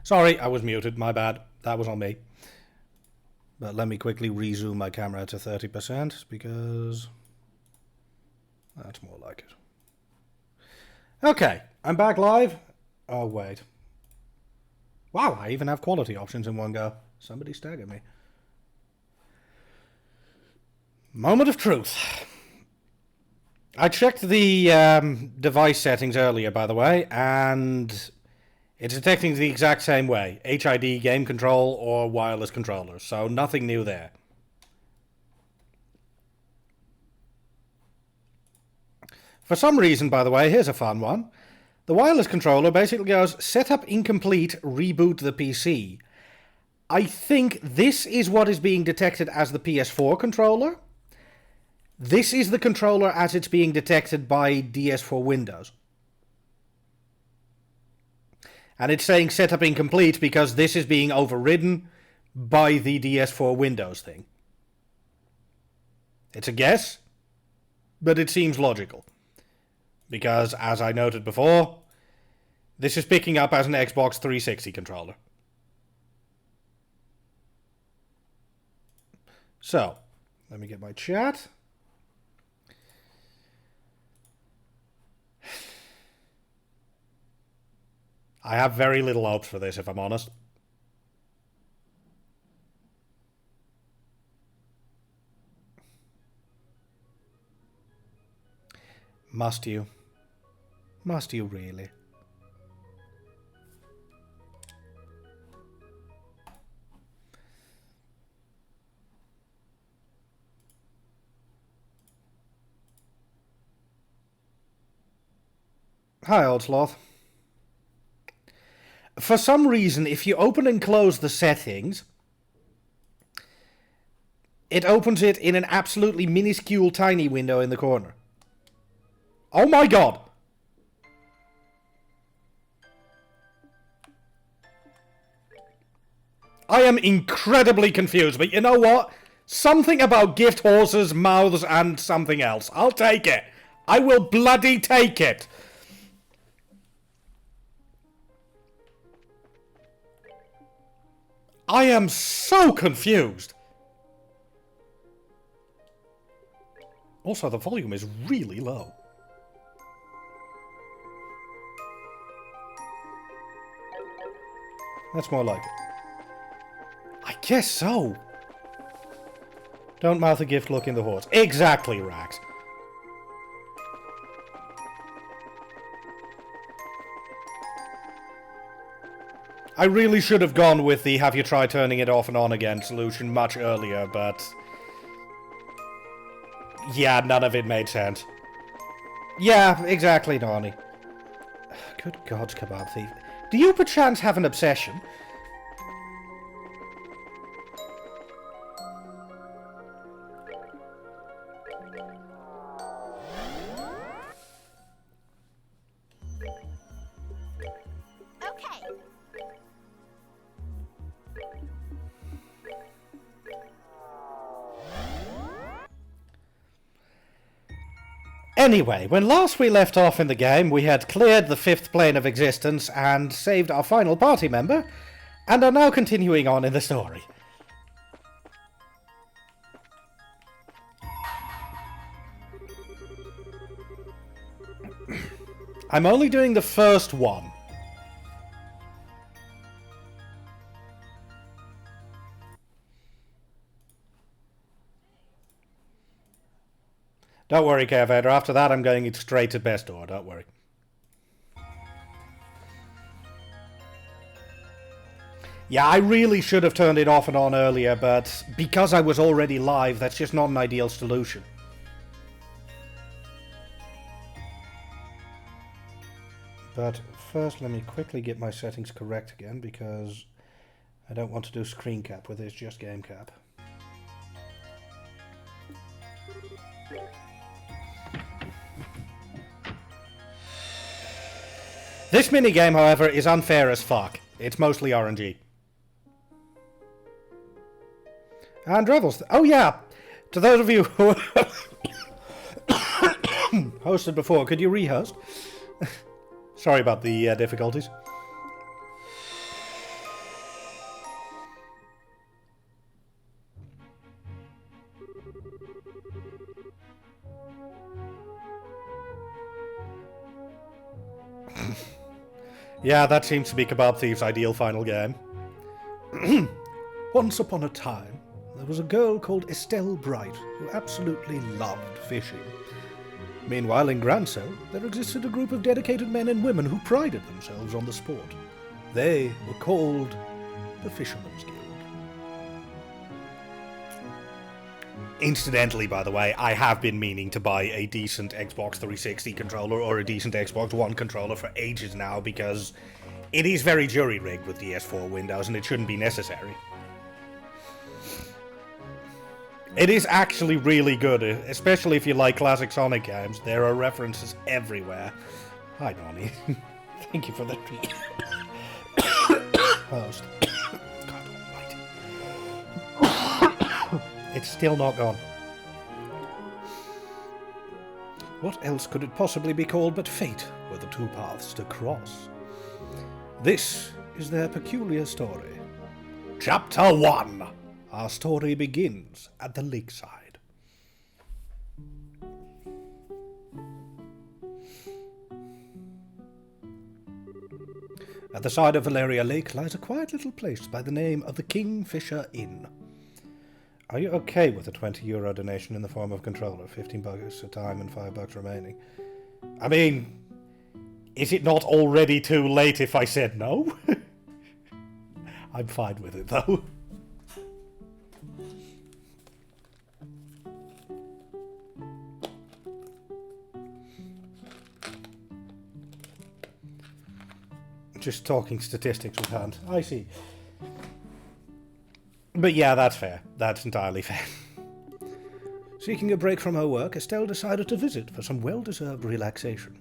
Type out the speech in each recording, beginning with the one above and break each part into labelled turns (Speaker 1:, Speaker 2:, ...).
Speaker 1: Sorry, I was muted. My bad. That was on me. But let me quickly rezoom my camera to 30% because that's more like it. Okay, I'm back live. Oh, wait. Wow, I even have quality options in one go. Somebody staggered me. Moment of truth. I checked the device settings earlier, by the way, and it's detecting the exact same way. HID, game control, or wireless controllers. So nothing new there. For some reason, by the way, here's a fun one. The wireless controller basically goes, setup incomplete, reboot the PC. I think this is what is being detected as the PS4 controller. This is the controller as it's being detected by DS4 Windows. And it's saying setup incomplete because this is being overridden by the DS4 Windows thing. It's a guess, but it seems logical. Because, as I noted before, this is picking up as an Xbox 360 controller. So, let me get my chat. I have very little hopes for this, if I'm honest. Must you? Must you really? Hi, Old Sloth. For some reason, if you open and close the settings, it opens it in an absolutely minuscule tiny window in the corner. Oh my god! I am incredibly confused, but you know what? Something about gift horses, mouths, and something else. I'll take it. I will bloody take it. I am so confused. Also, the volume is really low. That's more like it. I guess so. Don't mouth a gift, look in the horse. Exactly, Rax. I really should have gone with the have you tried turning it off and on again solution much earlier, but yeah, none of it made sense. Yeah, exactly, Nani. Good God, Kebab Thief. Do you perchance have an obsession? Anyway, when last we left off in the game, we had cleared the fifth plane of existence and saved our final party member, and are now continuing on in the story. I'm only doing the first one. Don't worry, Vader. After that, I'm going straight to best door. Don't worry. Yeah, I really should have turned it off and on earlier, but because I was already live, that's just not an ideal solution. But first, let me quickly get my settings correct again, because I don't want to do screen cap with this, just game cap. This minigame, however, is unfair as fuck. It's mostly RNG. And Revels. Oh yeah! To those of you who hosted before, could you re-host? Sorry about the difficulties. Yeah, that seems to be Kebab Thief's ideal final game. Once upon a time, there was a girl called Estelle Bright who absolutely loved fishing. Meanwhile, in Grancel, there existed a group of dedicated men and women who prided themselves on the sport. They were called the Fisherman's Guild. Incidentally, by the way, I have been meaning to buy a decent Xbox 360 controller or a decent Xbox One controller for ages now, because it is very jury-rigged with DS4 Windows and it shouldn't be necessary. It is actually really good, especially if you like classic Sonic games. There are references everywhere. Hi, Nonny. Thank you for the treat. Host. God almighty. It's still not gone. What else could it possibly be called but fate were the two paths to cross? This is their peculiar story. Chapter 1. Our story begins at the lakeside. At the side of Valeria Lake lies a quiet little place by the name of the Kingfisher Inn. Are you okay with a €20 donation in the form of controller, $15 a time and $5 remaining? I mean, is it not already too late if I said no? I'm fine with it, though. Just talking statistics with hand. I see. But yeah, that's fair. That's entirely fair. Seeking a break from her work, Estelle decided to visit for some well-deserved relaxation.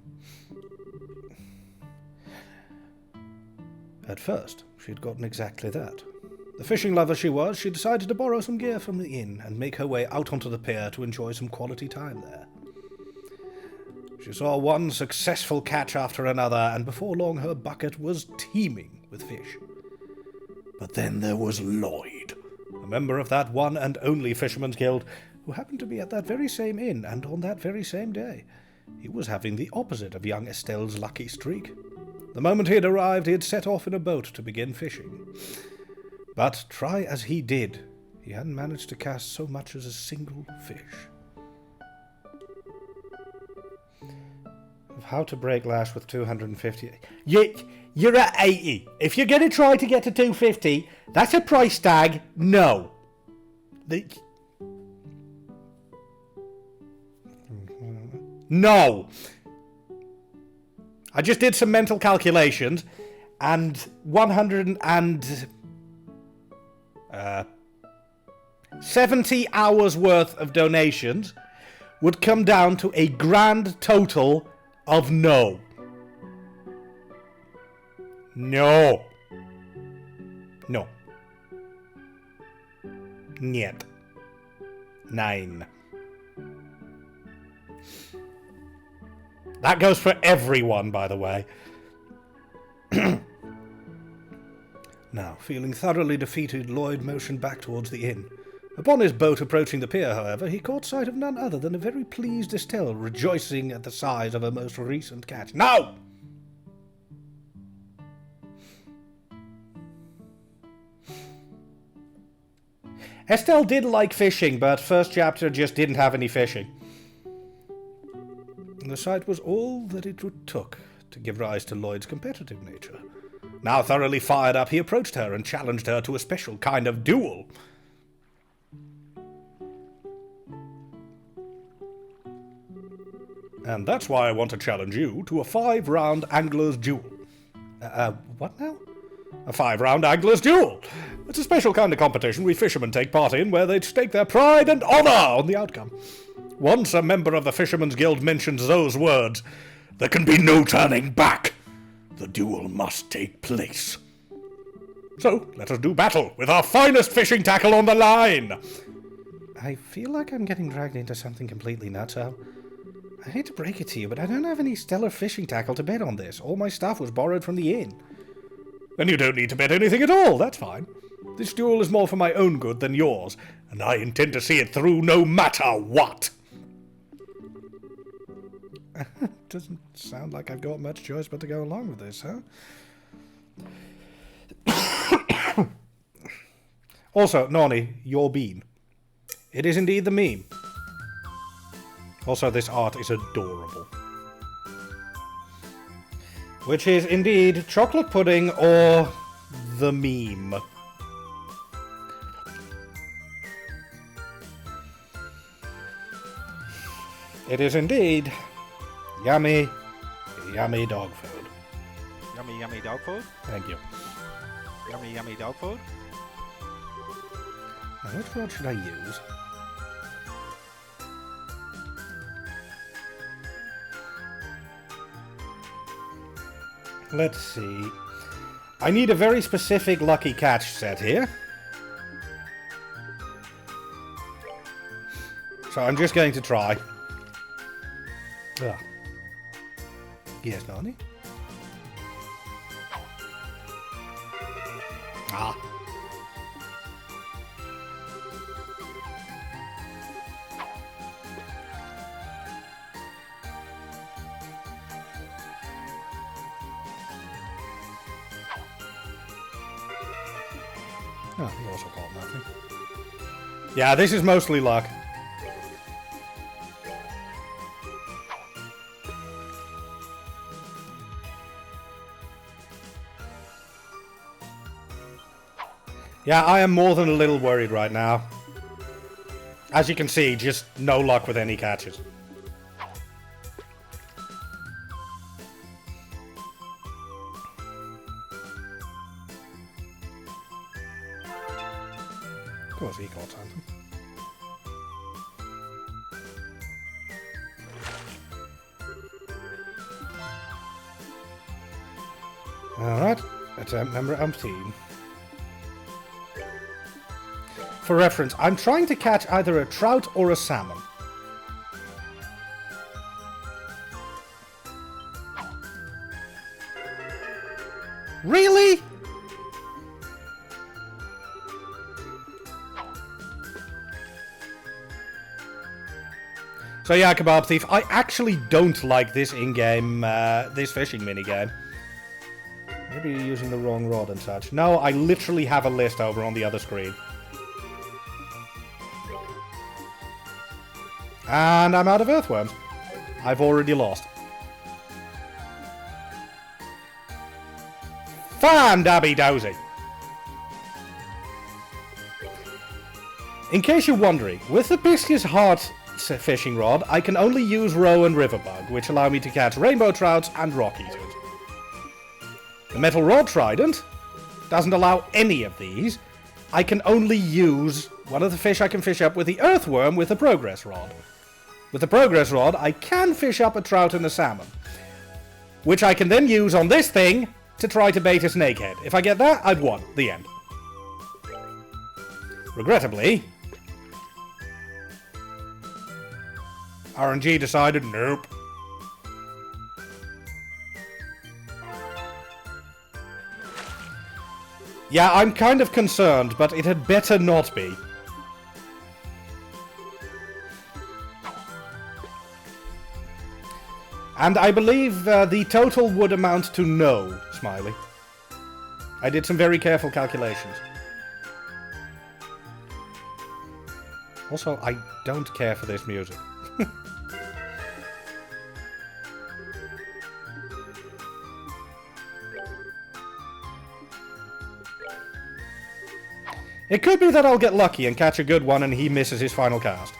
Speaker 1: At first, she had gotten exactly that. The fishing lover she was, she decided to borrow some gear from the inn and make her way out onto the pier to enjoy some quality time there. She saw one successful catch after another, and before long her bucket was teeming with fish. But then there was Lloyd, a member of that one and only Fisherman's Guild, who happened to be at that very same inn and on that very same day. He was having the opposite of young Estelle's lucky streak. The moment he had arrived, he had set off in a boat to begin fishing. But try as he did, he hadn't managed to cast so much as a single fish. How to break Lash with 250. You're at 80. If you're going to try to get to 250, that's a price tag. No. No. I just did some mental calculations, and 170 hours worth of donations would come down to a grand total of no. No. No. Niet. 9. That goes for everyone, by the way. Now, feeling thoroughly defeated, Lloyd motioned back towards the inn. Upon his boat approaching the pier, however, he caught sight of none other than a very pleased Estelle rejoicing at the size of her most recent catch. No! Estelle did like fishing, but first chapter just didn't have any fishing. The sight was all that it took to give rise to Lloyd's competitive nature. Now thoroughly fired up, he approached her and challenged her to a special kind of duel. And that's why I want to challenge you to a 5-round angler's duel. What now? A 5-round angler's duel. It's a special kind of competition we fishermen take part in, where they stake their pride and honour on the outcome. Once a member of the Fisherman's Guild mentions those words, there can be no turning back. The duel must take place. So, let us do battle with our finest fishing tackle on the line. I feel like I'm getting dragged into something completely nutso. I hate to break it to you, but I don't have any stellar fishing tackle to bet on this. All my stuff was borrowed from the inn. Then you don't need to bet anything at all, that's fine. This duel is more for my own good than yours, and I intend to see it through no matter what. doesn't sound like I've got much choice but to go along with this, huh? Also, Nani, your bean. It is indeed the meme. Also, this art is adorable. Which is indeed chocolate pudding or the meme. It is indeed yummy, yummy dog food.
Speaker 2: Yummy, yummy dog food?
Speaker 1: Thank you.
Speaker 2: Yummy, yummy dog food?
Speaker 1: Now, which rod should I use? Let's see. I need a very specific lucky catch set here. So I'm just going to try. Ah. Yes, Nani? Ah. Oh, you also caught nothing. Yeah, this is mostly luck. Yeah, I am more than a little worried right now. As you can see, just no luck with any catches. Of course he caught something. Alright, attempt number umpteen. For reference, I'm trying to catch either a trout or a salmon. Really? So yeah, Kebab Thief, I actually don't like this in-game, this fishing minigame. Maybe you're using the wrong rod and such. No, I literally have a list over on the other screen. And I'm out of earthworms. I've already lost. Fan-dabby-dozy. In case you're wondering, with the Biscuit's Heart fishing rod, I can only use roe and riverbug, which allow me to catch rainbow trouts and rock eaters. The metal rod trident doesn't allow any of these. I can only use one of the fish I can fish up with the earthworm with the progress rod. With the progress rod, I can fish up a trout and a salmon, which I can then use on this thing to try to bait a snakehead. If I get that, I've won. The end. Regrettably, RNG decided nope. Yeah, I'm kind of concerned, but it had better not be. And I believe the total would amount to no, Smiley. I did some very careful calculations. Also, I don't care for this music. It could be that I'll get lucky and catch a good one and he misses his final cast.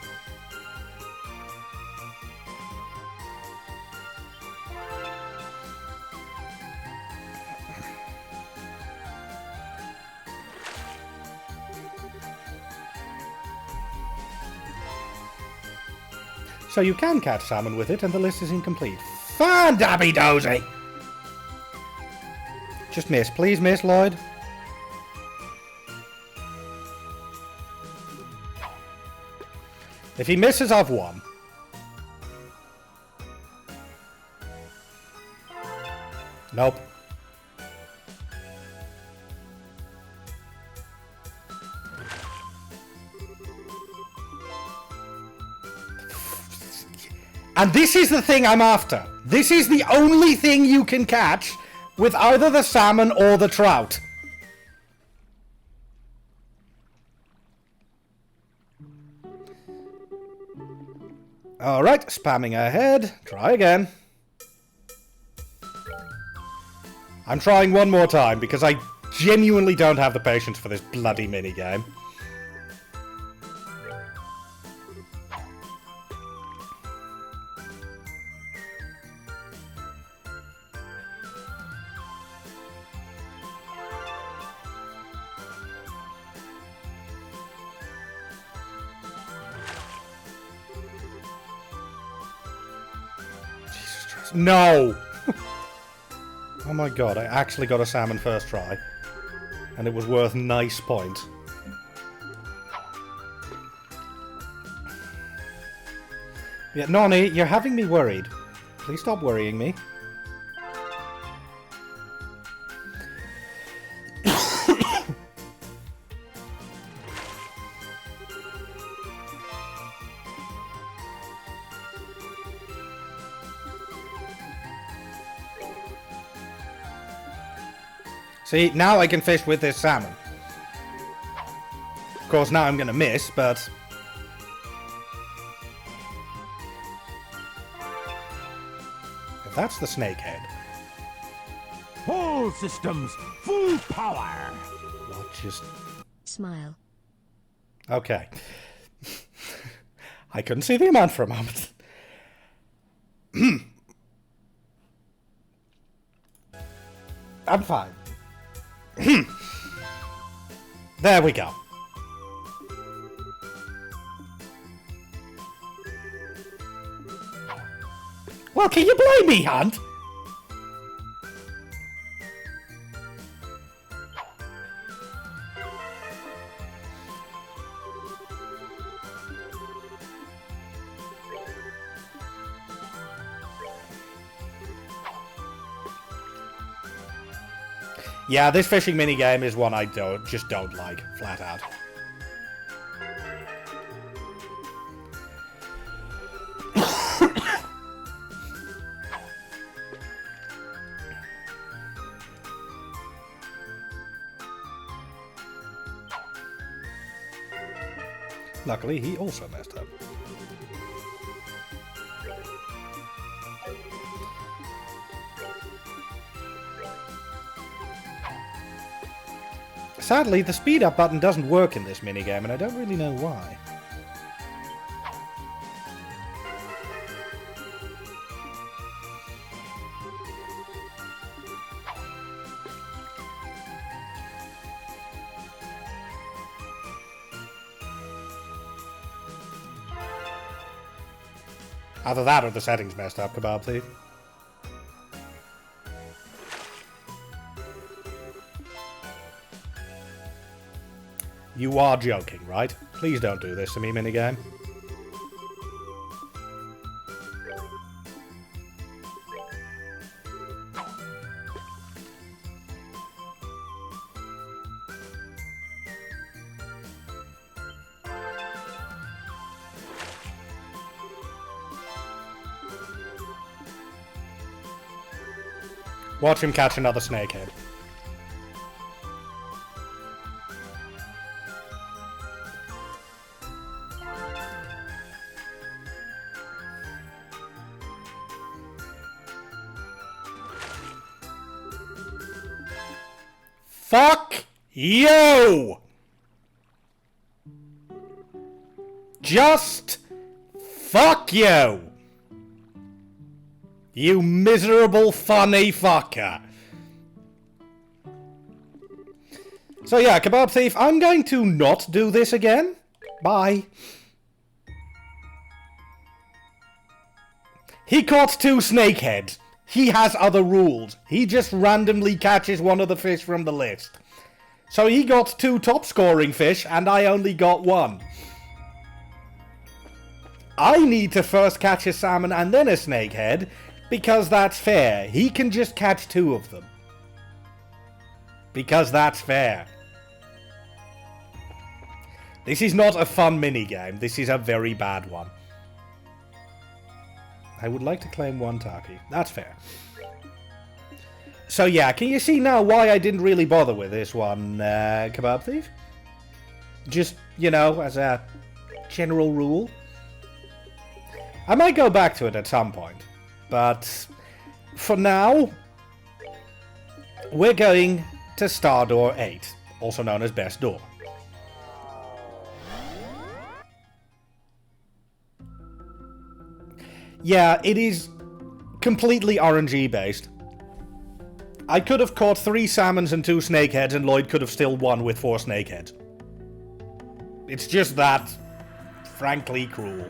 Speaker 1: So you can catch salmon with it and the list is incomplete. Fan-dabby-dozy! Just miss. Please miss, Lloyd. If he misses, I've won. Nope. And this is the thing I'm after. This is the only thing you can catch with either the salmon or the trout. Alright, spamming ahead. Try again. I'm trying one more time because I genuinely don't have the patience for this bloody minigame. Jesus Christ. No! Oh my god, I actually got a salmon first try. And it was worth nice points. Yeah, Nonny, you're having me worried. Please stop worrying me. See, now I can fish with this salmon. Of course, now I'm gonna miss, but... if that's the snakehead...
Speaker 3: All systems, full power!
Speaker 1: What just...
Speaker 4: Smile.
Speaker 1: Okay. I couldn't see the amount for a moment. I'm fine. There we go. Well, can you blame me, Hunt? Yeah, this fishing minigame is one I just don't like, flat out. Luckily, he also messed up. Sadly, the speed up button doesn't work in this minigame, and I don't really know why. Either that or the settings messed up, Kebab Thief. You are joking, right? Please don't do this to me, minigame. Watch him catch another snakehead. Fuck you! Just fuck you! You miserable funny fucker. So yeah, Kebab Thief, I'm going to not do this again. Bye. He caught 2 snakeheads. He has other rules. He just randomly catches one of the fish from the list. So he got 2 top scoring fish and I only got 1. I need to first catch a salmon and then a snakehead because that's fair. He can just catch 2 of them. Because that's fair. This is not a fun minigame. This is a very bad one. I would like to claim 1 Taki. That's fair. So yeah, can you see now why I didn't really bother with this one, Kebab Thief? Just, you know, as a general rule. I might go back to it at some point, but for now, we're going to Star Door 8, also known as Best Door. Yeah, it is completely RNG based. I could have caught 3 salmons and 2 snakeheads, and Lloyd could have still won with 4 snakeheads. It's just that, frankly, cruel.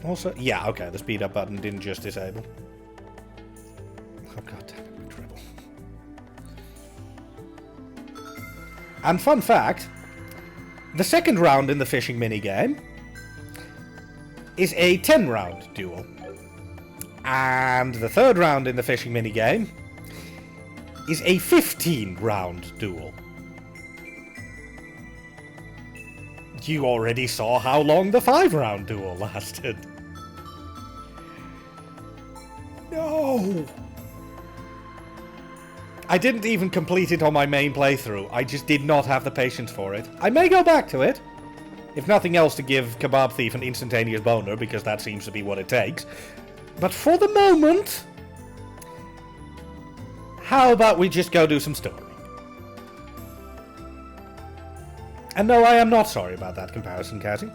Speaker 1: Also, yeah, okay, the speed up button didn't just disable. Oh, god damn it, my treble. And fun fact, the second round in the fishing minigame is a 10-round duel. And the third round in the fishing minigame is a 15-round duel. You already saw how long the 5-round duel lasted. No! I didn't even complete it on my main playthrough. I just did not have the patience for it. I may go back to it. If nothing else, to give Kebab Thief an instantaneous boner, because that seems to be what it takes. But for the moment, how about we just go do some story? And no, I am not sorry about that comparison, Cassie.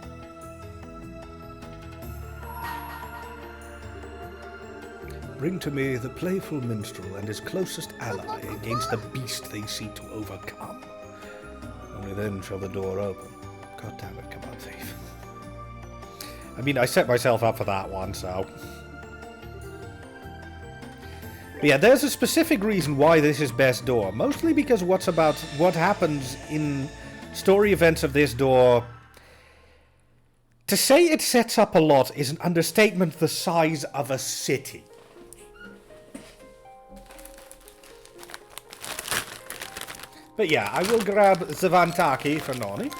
Speaker 1: Bring to me the playful minstrel and his closest ally against the beast they seek to overcome. Only then shall the door open. God damn it, Kebab Thief. I mean, I set myself up for that one, so... But yeah, there's a specific reason why this is Best Door. Mostly because what happens in story events of this door... To say it sets up a lot is an understatement the size of a city. But yeah, I will grab Zavantaki for Nani.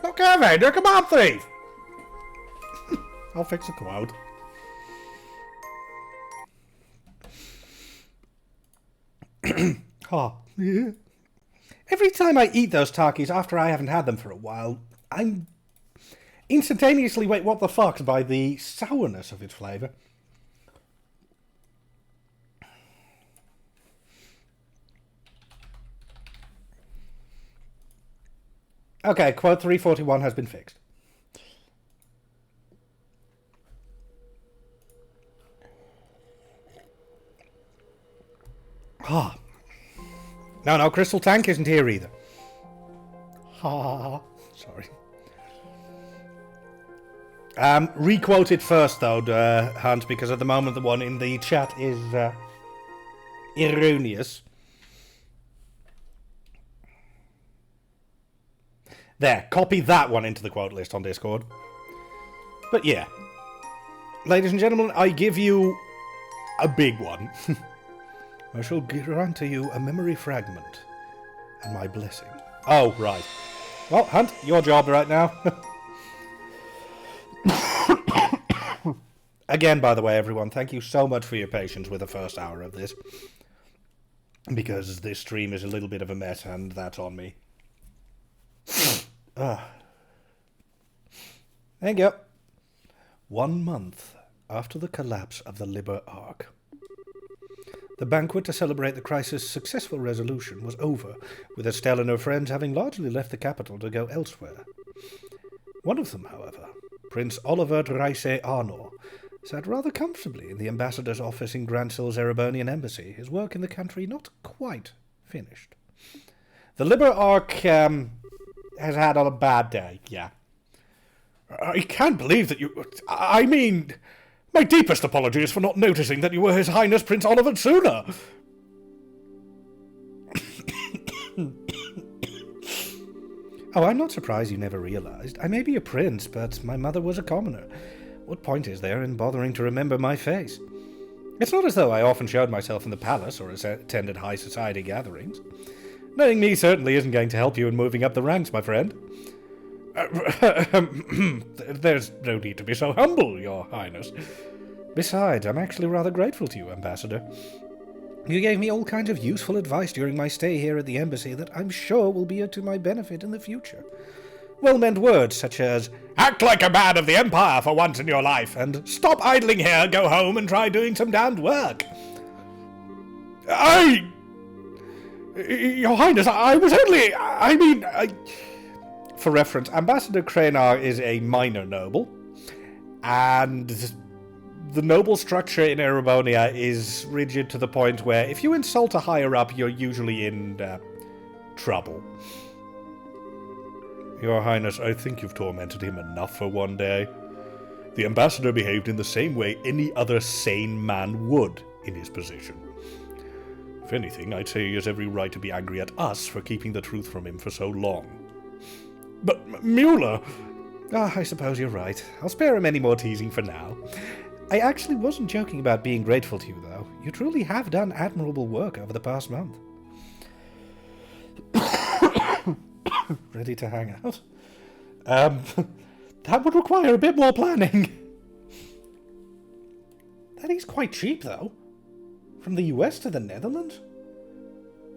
Speaker 1: Okay, Vader, come on, thief! I'll fix the quote. Oh, yeah. Every time I eat those Takis after I haven't had them for a while, I'm instantaneously, wait, what the fuck, by the sourness of its flavour. Okay, quote 341 has been fixed. Ah. No, Crystal Tank isn't here either. Ha. Sorry. Requote it first, though, Hunt, because at the moment the one in the chat is erroneous. There, copy that one into the quote list on Discord. But yeah. Ladies and gentlemen, I give you a big one. I shall grant to you a memory fragment and my blessing. Oh, right. Well, Hunt, your job right now. Again, by the way, everyone, thank you so much for your patience with the first hour of this. Because this stream is a little bit of a mess, and that's on me. Thank you. 1 month after the collapse of the Liber Ark. The banquet to celebrate the crisis' successful resolution was over, with Estelle and her friends having largely left the capital to go elsewhere. One of them, however, Prince Oliver Dreice Arnor, sat rather comfortably in the ambassador's office in Gransil's Erebonian embassy, his work in the country not quite finished. The Liber Ark has had a bad day, yeah. I can't believe that you... I mean... My deepest apologies for not noticing that you were His Highness Prince Oliver sooner. Oh, I'm not surprised you never realized. I may be a prince, but my mother was a commoner. What point is there in bothering to remember my face? It's not as though I often showed myself in the palace or attended high society gatherings. Knowing me certainly isn't going to help you in moving up the ranks, my friend. There's no need to be so humble, Your Highness. Besides, I'm actually rather grateful to you, Ambassador. You gave me all kinds of useful advice during my stay here at the embassy that I'm sure will be to my benefit in the future. Well-meant words such as, "Act like a man of the Empire for once in your life," and "Stop idling here, go home and try doing some damned work." Your Highness, I was only... For reference, Ambassador Krenar is a minor noble, and the noble structure in Erebonia is rigid to the point where if you insult a higher-up, you're usually in trouble. Your Highness, I think you've tormented him enough for one day. The Ambassador behaved in the same way any other sane man would in his position. If anything, I'd say he has every right to be angry at us for keeping the truth from him for so long. But, Mueller... I suppose you're right. I'll spare him any more teasing for now. I actually wasn't joking about being grateful to you, though. You truly have done admirable work over the past month. Ready to hang out? That would require a bit more planning. That is quite cheap, though. From the US to the Netherlands?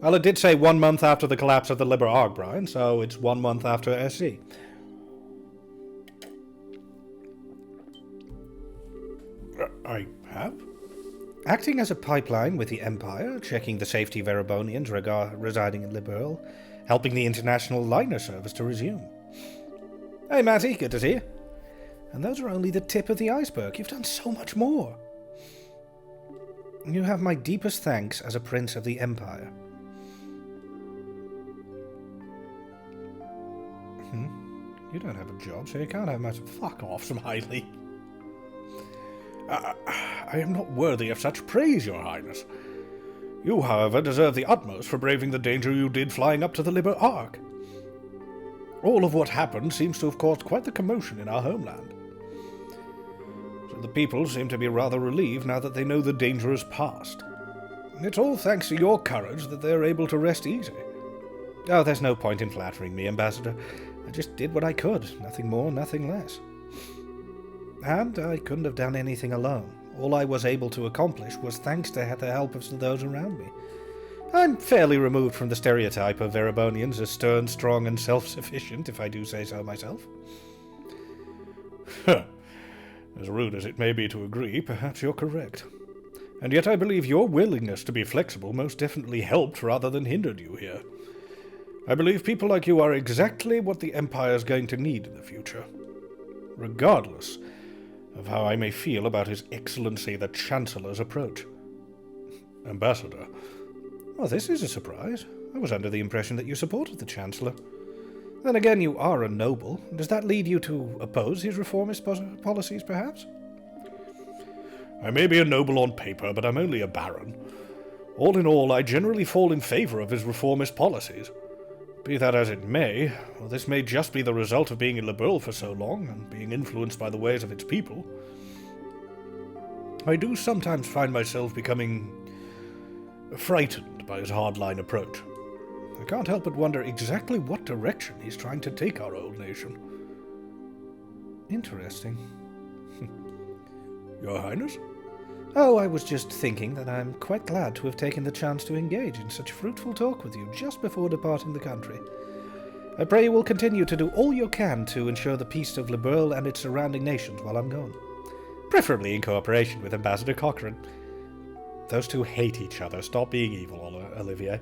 Speaker 1: Well, it did say 1 month after the collapse of the Liber Arg, Brian, so it's 1 month after SC. I have? Acting as a pipeline with the Empire, checking the safety of Erebonians residing in Liberl, helping the international liner service to resume. Hey, Matty, good to see you. And those are only the tip of the iceberg. You've done so much more. You have my deepest thanks as a prince of the Empire. You don't have a job, so you can't have much. Fuck off, Smiley. I am not worthy of such praise, Your Highness. You, however, deserve the utmost for braving the danger you did flying up to the Liber Arc. All of what happened seems to have caused quite the commotion in our homeland. So the people seem to be rather relieved now that they know the danger is past. It's all thanks to your courage that they're able to rest easy. Oh, there's no point in flattering me, Ambassador. I just did what I could, nothing more, nothing less. And I couldn't have done anything alone. All I was able to accomplish was thanks to the help of those around me. I'm fairly removed from the stereotype of Erebonians as stern, strong, and self-sufficient, if I do say so myself. As rude as it may be to agree, perhaps you're correct. And yet I believe your willingness to be flexible most definitely helped rather than hindered you here. I believe people like you are exactly what the Empire's going to need in the future. Regardless of how I may feel about His Excellency the Chancellor's approach. Ambassador. Well, this is a surprise. I was under the impression that you supported the Chancellor. Then again, you are a noble. Does that lead you to oppose his reformist policies, perhaps? I may be a noble on paper, but I'm only a baron. All in all, I generally fall in favor of his reformist policies. Be that as it may, well, this may just be the result of being in Liberl for so long, and being influenced by the ways of its people. I do sometimes find myself becoming frightened by his hardline approach. I can't help but wonder exactly what direction he's trying to take our old nation. Interesting. Your Highness? Oh, I was just thinking that I'm quite glad to have taken the chance to engage in such fruitful talk with you just before departing the country. I pray you will continue to do all you can to ensure the peace of Liberl and its surrounding nations while I'm gone. Preferably in cooperation with Ambassador Cochrane. Those two hate each other. Stop being evil, Olivier.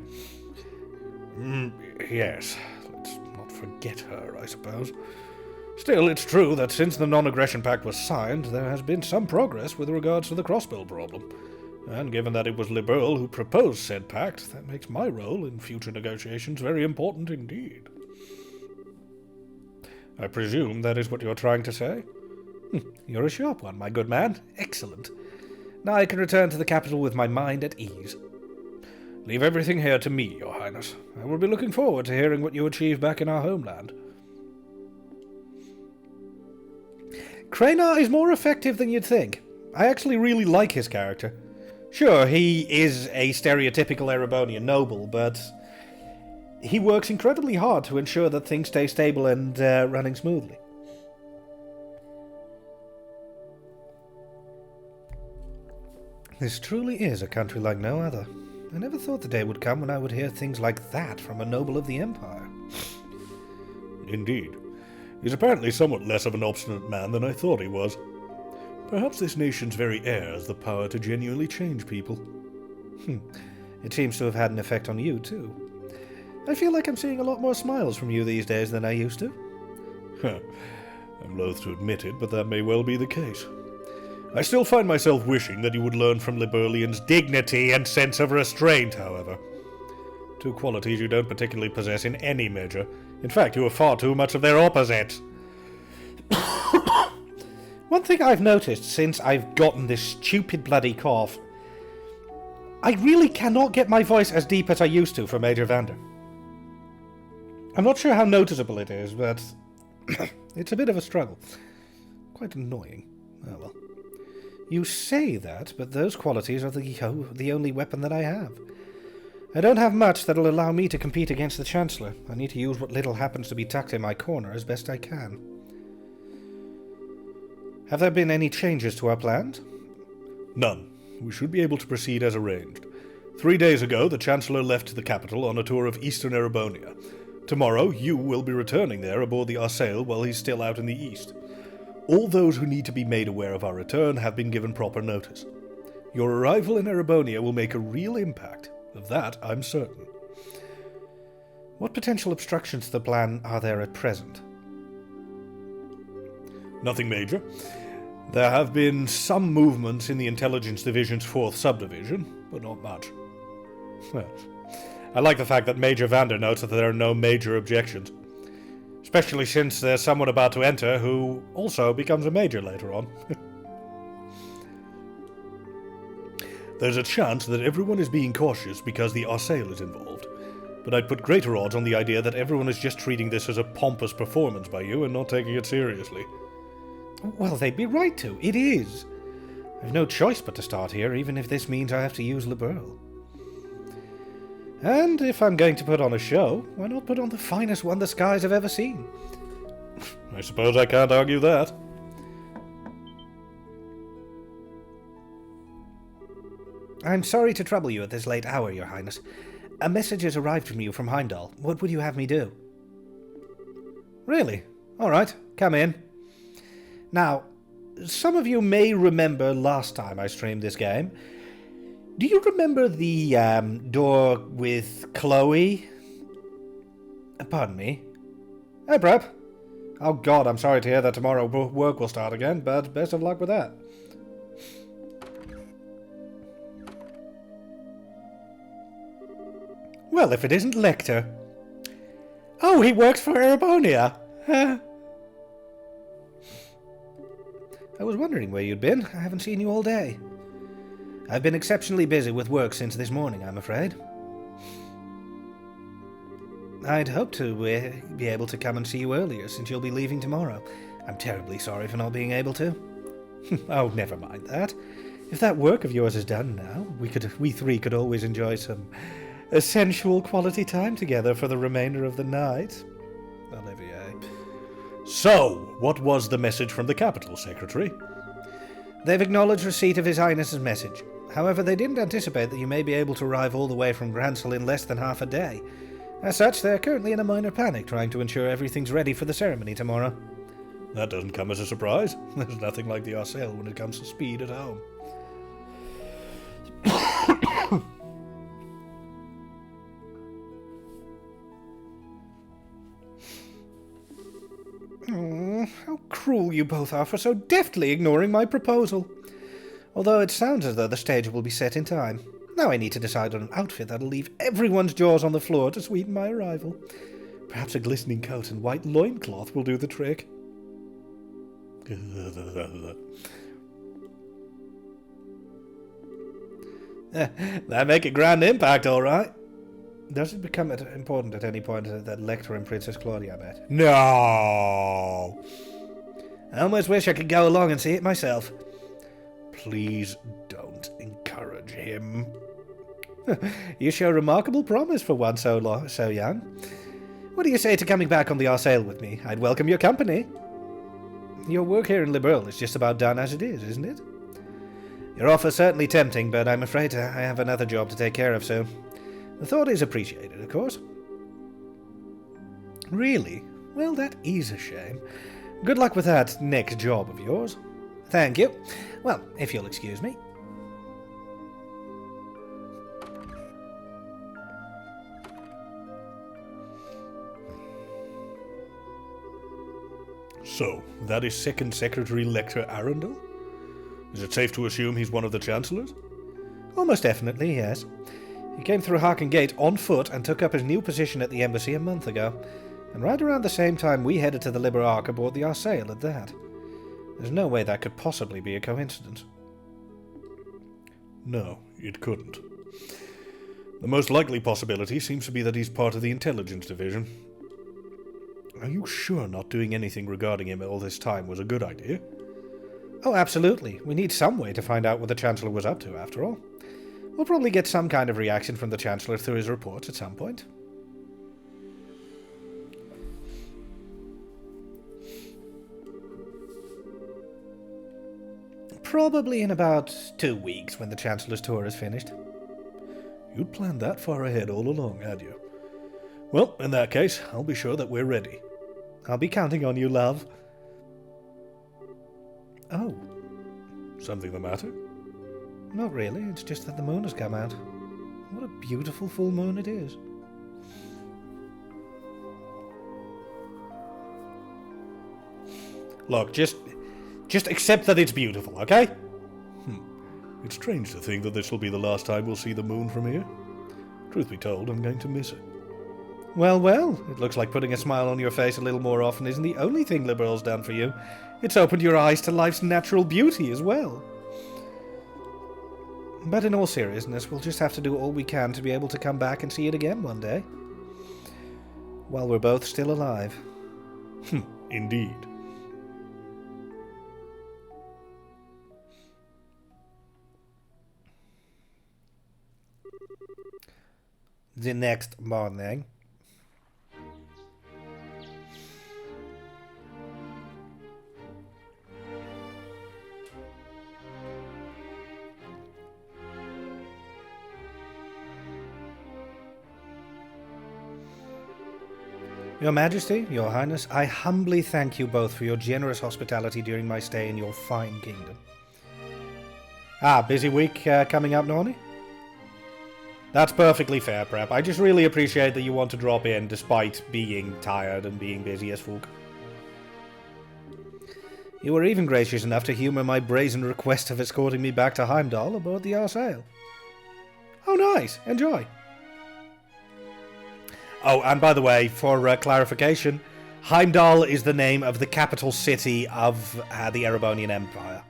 Speaker 1: Yes, let's not forget her, I suppose. Still, it's true that since the Non-Aggression Pact was signed, there has been some progress with regards to the crossbill problem. And given that it was Liberl who proposed said pact, that makes my role in future negotiations very important indeed. I presume that is what you're trying to say? You're a sharp one, my good man. Excellent. Now I can return to the capital with my mind at ease. Leave everything here to me, Your Highness. I will be looking forward to hearing what you achieve back in our homeland. Krenar is more effective than you'd think. I actually really like his character. Sure, he is a stereotypical Erebonian noble, but he works incredibly hard to ensure that things stay stable and running smoothly. This truly is a country like no other. I never thought the day would come when I would hear things like that from a noble of the Empire.
Speaker 4: Indeed. He's apparently somewhat less of an obstinate man than I thought he was. Perhaps this nation's very air has the power to genuinely change people.
Speaker 1: It seems to have had an effect on you, too. I feel like I'm seeing a lot more smiles from you these days than I used to.
Speaker 4: I'm loath to admit it, but that may well be the case. I still find myself wishing that you would learn from Liberlian's dignity and sense of restraint, however. Two qualities you don't particularly possess in any measure. In fact, you are far too much of their opposites.
Speaker 1: One thing I've noticed since I've gotten this stupid bloody cough, I really cannot get my voice as deep as I used to for Major Vander. I'm not sure how noticeable it is, but it's a bit of a struggle. Quite annoying. Oh well. You say that, but those qualities are the only weapon that I have. I don't have much that'll allow me to compete against the Chancellor. I need to use what little happens to be tucked in my corner as best I can. Have there been any changes to our plans?
Speaker 4: None. We should be able to proceed as arranged. 3 days ago, the Chancellor left the capital on a tour of Eastern Erebonia. Tomorrow, you will be returning there aboard the Arsail while he's still out in the east. All those who need to be made aware of our return have been given proper notice. Your arrival in Erebonia will make a real impact. Of that, I'm certain.
Speaker 1: What potential obstructions to the plan are there at present?
Speaker 4: Nothing major. There have been some movements in the Intelligence Division's 4th subdivision, but not much.
Speaker 1: Well, I like the fact that Major Vander notes that there are no major objections. Especially since there's someone about to enter who also becomes a major later on.
Speaker 4: There's a chance that everyone is being cautious because the Arsail is involved, but I'd put greater odds on the idea that everyone is just treating this as a pompous performance by you and not taking it seriously.
Speaker 1: Well, they'd be right to. It is. I've no choice but to start here, even if this means I have to use Liberl. And if I'm going to put on a show, why not put on the finest one the skies have ever seen?
Speaker 4: I suppose I can't argue that.
Speaker 1: I'm sorry to trouble you at this late hour, Your Highness. A message has arrived from you from Heimdall. What would you have me do? Really? All right, come in. Now, some of you may remember last time I streamed this game. Do you remember the door with Chloe? Pardon me. Hey, Prep. Oh God, I'm sorry to hear that tomorrow work will start again, but best of luck with that. Well, if it isn't Lecter. Oh, he works for Erebonia. I was wondering where you'd been. I haven't seen you all day. I've been exceptionally busy with work since this morning, I'm afraid. I'd hoped to be able to come and see you earlier, since you'll be leaving tomorrow. I'm terribly sorry for not being able to. Oh, never mind that. If that work of yours is done now, we three could always enjoy some sensual quality time together for the remainder of the night. Olivier.
Speaker 4: So, what was the message from the Capital, Secretary?
Speaker 1: They've acknowledged receipt of His Highness's message. However, they didn't anticipate that you may be able to arrive all the way from Gransel in less than half a day. As such, they're currently in a minor panic, trying to ensure everything's ready for the ceremony tomorrow.
Speaker 4: That doesn't come as a surprise. There's nothing like the Arsail when it comes to speed at home.
Speaker 1: How cruel you both are for so deftly ignoring my proposal. Although it sounds as though the stage will be set in time. Now I need to decide on an outfit that'll leave everyone's jaws on the floor to sweeten my arrival. Perhaps a glistening coat and white loincloth will do the trick. That make a grand impact, all right. Does it become important at any point that Lecter and Princess Claudia met?
Speaker 4: No!
Speaker 1: I almost wish I could go along and see it myself.
Speaker 4: Please don't encourage
Speaker 1: him. You show remarkable promise for one so young. What do you say to coming back on the Arsail with me? I'd welcome your company. Your work here in Liberl is just about done as it is, isn't it? Your offer's certainly tempting, but I'm afraid I have another job to take care of, so the thought is appreciated, of course. Really? Well, that is a shame. Good luck with that next job of yours. Thank you. Well, if you'll excuse me.
Speaker 4: So, that is Second Secretary Lector Arundel? Is it safe to assume he's one of the Chancellors?
Speaker 1: Almost definitely, yes. He came through Harken Gate on foot and took up his new position at the embassy a month ago. And right around the same time we headed to the Liber Ark aboard the Arsail at that. There's no way that could possibly be a coincidence.
Speaker 4: No, it couldn't. The most likely possibility seems to be that he's part of the Intelligence Division. Are you sure not doing anything regarding him all this time was a good idea?
Speaker 1: Oh, absolutely. We need some way to find out what the Chancellor was up to, after all. We'll probably get some kind of reaction from the Chancellor through his reports at some point. Probably in about 2 weeks when the Chancellor's tour is finished.
Speaker 4: You'd planned that far ahead all along, had you? Well, in that case, I'll be sure that we're ready.
Speaker 1: I'll be counting on you, love. Oh.
Speaker 4: Something the matter?
Speaker 1: Not really, it's just that the moon has come out. What a beautiful full moon it is. Look, just accept that it's beautiful, okay?
Speaker 4: It's strange to think that this will be the last time we'll see the moon from here. Truth be told, I'm going to miss it.
Speaker 1: Well, well, it looks like putting a smile on your face a little more often isn't the only thing Liberl's done for you. It's opened your eyes to life's natural beauty as well. But in all seriousness, we'll just have to do all we can to be able to come back and see it again one day. While we're both still alive.
Speaker 4: Indeed.
Speaker 1: The next morning. Your Majesty, Your Highness, I humbly thank you both for your generous hospitality during my stay in your fine kingdom. Busy week coming up, Nornie? That's perfectly fair, Prep. I just really appreciate that you want to drop in despite being tired and being busy as fuck. You were even gracious enough to humour my brazen request of escorting me back to Heimdall aboard the Arsail. Oh, nice. Enjoy. Oh, and by the way, for clarification, Heimdall is the name of the capital city of the Erebonian Empire.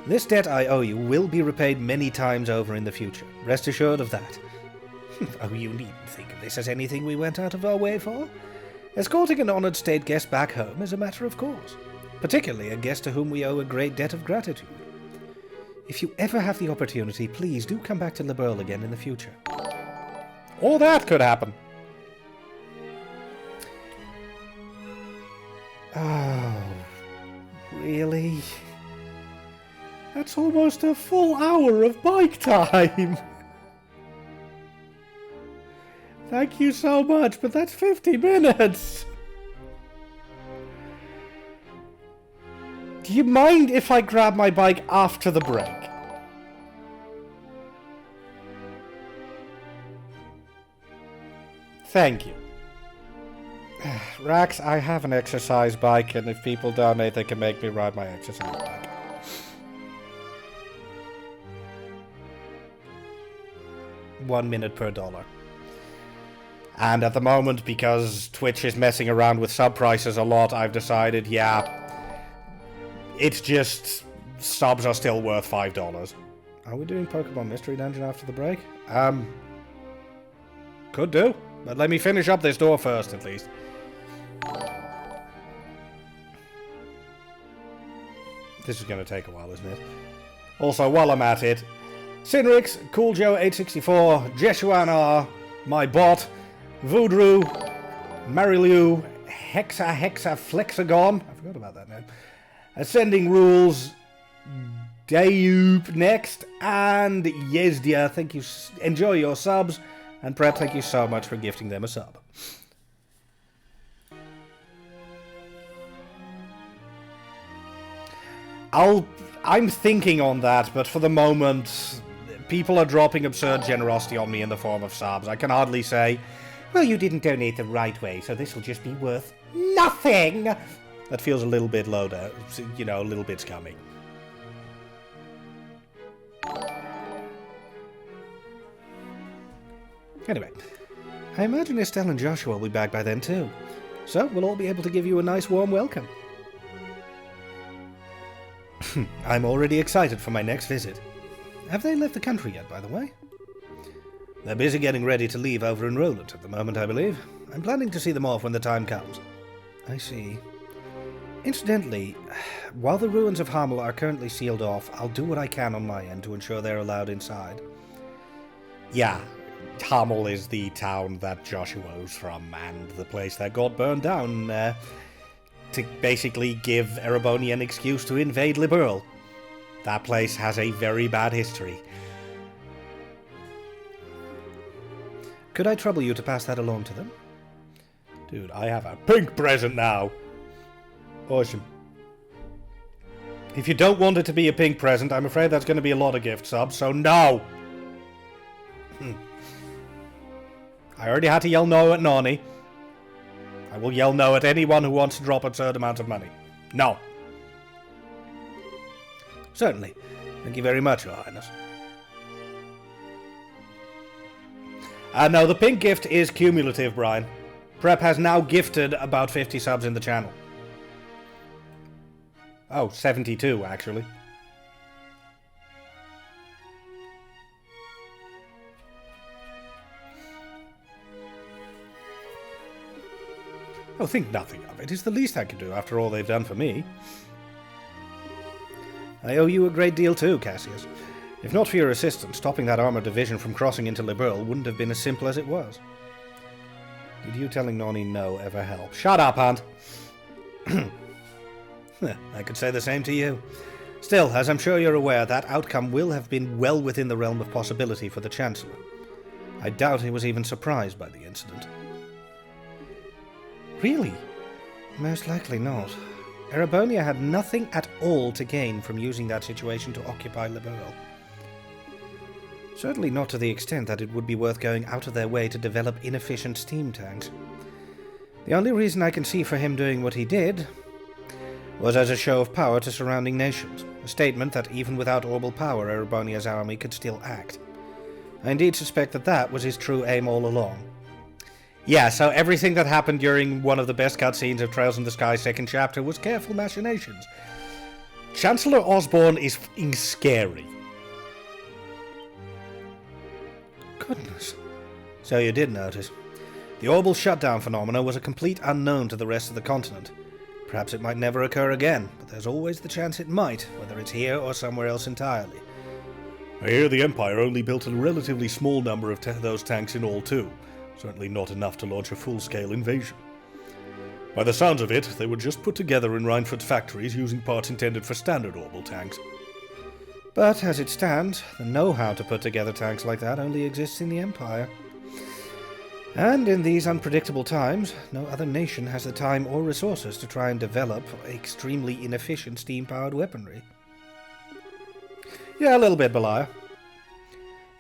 Speaker 1: This debt I owe you will be repaid many times over in the future. Rest assured of that. Oh, you needn't think of this as anything we went out of our way for. Escorting an honoured state guest back home is a matter of course, particularly a guest to whom we owe a great debt of gratitude. If you ever have the opportunity, please do come back to Liberl again in the future. Or that could happen. Oh, really? That's almost a full hour of bike time. Thank you so much, but that's 50 minutes. Do you mind if I grab my bike after the break? Thank you. Rax, I have an exercise bike, and if people donate, they can make me ride my exercise bike. $1 minute per dollar. And at the moment, because Twitch is messing around with sub prices a lot, I've decided, yeah, it's just subs are still worth $5. Are we doing Pokemon Mystery Dungeon after the break? Could do. But let me finish up this door first, at least. This is going to take a while, isn't it? Also, while I'm at it, Sinrix, Cool Joe 864, Jeshuan R, my bot, Voodoo, Marilu, Hexa Flexagon, I forgot about that name, Ascending Rules, Dayup next, and Yezdia. Thank you. Enjoy your subs, and Prep, thank you so much for gifting them a sub. I'm thinking on that, but for the moment, people are dropping absurd generosity on me in the form of subs. I can hardly say, well, you didn't donate the right way, so this will just be worth nothing. That feels a little bit low there, you know, a little bit scummy. Anyway, I imagine Estelle and Joshua will be back by then too, so we'll all be able to give you a nice warm welcome. I'm already excited for my next visit. Have they left the country yet, by the way? They're busy getting ready to leave over in Roland at the moment, I believe. I'm planning to see them off when the time comes. I see. Incidentally, while the ruins of Hamel are currently sealed off, I'll do what I can on my end to ensure they're allowed inside. Yeah, Hamel is the town that Joshua's from, and the place that got burned down, to basically give Erebonia an excuse to invade Liberl. That place has a very bad history. Could I trouble you to pass that along to them? Dude, I have a pink present now. Awesome. If you don't want it to be a pink present, I'm afraid that's going to be a lot of gift subs, so no! I already had to yell no at Nani. I will yell no at anyone who wants to drop absurd amounts of money. No. Certainly. Thank you very much, Your Highness. No, the pink gift is cumulative, Brian. Prep has now gifted about 50 subs in the channel. Oh, 72, actually. Oh, think nothing of it. It's the least I can do after all they've done for me. I owe you a great deal too, Cassius. If not for your assistance, stopping that armored division from crossing into Liberl wouldn't have been as simple as it was. Did you telling Nani no ever help? Shut up, Hunt! I could say the same to you. Still, as I'm sure you're aware, that outcome will have been well within the realm of possibility for the Chancellor. I doubt he was even surprised by the incident. Really? Most likely not. Erebonia had nothing at all to gain from using that situation to occupy Liberl. Certainly not to the extent that it would be worth going out of their way to develop inefficient steam tanks. The only reason I can see for him doing what he did was as a show of power to surrounding nations, a statement that even without orbital power, Erebonia's army could still act. I indeed suspect that that was his true aim all along. Yeah, so everything that happened during one of the best cutscenes of Trails in the Sky 2nd chapter was careful machinations. Chancellor Osborne is f***ing scary. Goodness. So you did notice. The orbital shutdown phenomena was a complete unknown to the rest of the continent. Perhaps it might never occur again, but there's always the chance it might, whether it's here or somewhere else entirely. I hear the Empire only built a relatively small number of those tanks in all too. Certainly not enough to launch a full-scale invasion. By the sounds of it, they were just put together in Reinford's factories using parts intended for standard orbital tanks. But as it stands, the know-how to put together tanks like that only exists in the Empire. And in these unpredictable times, no other nation has the time or resources to try and develop extremely inefficient steam-powered weaponry. Yeah, a little bit, Beliar.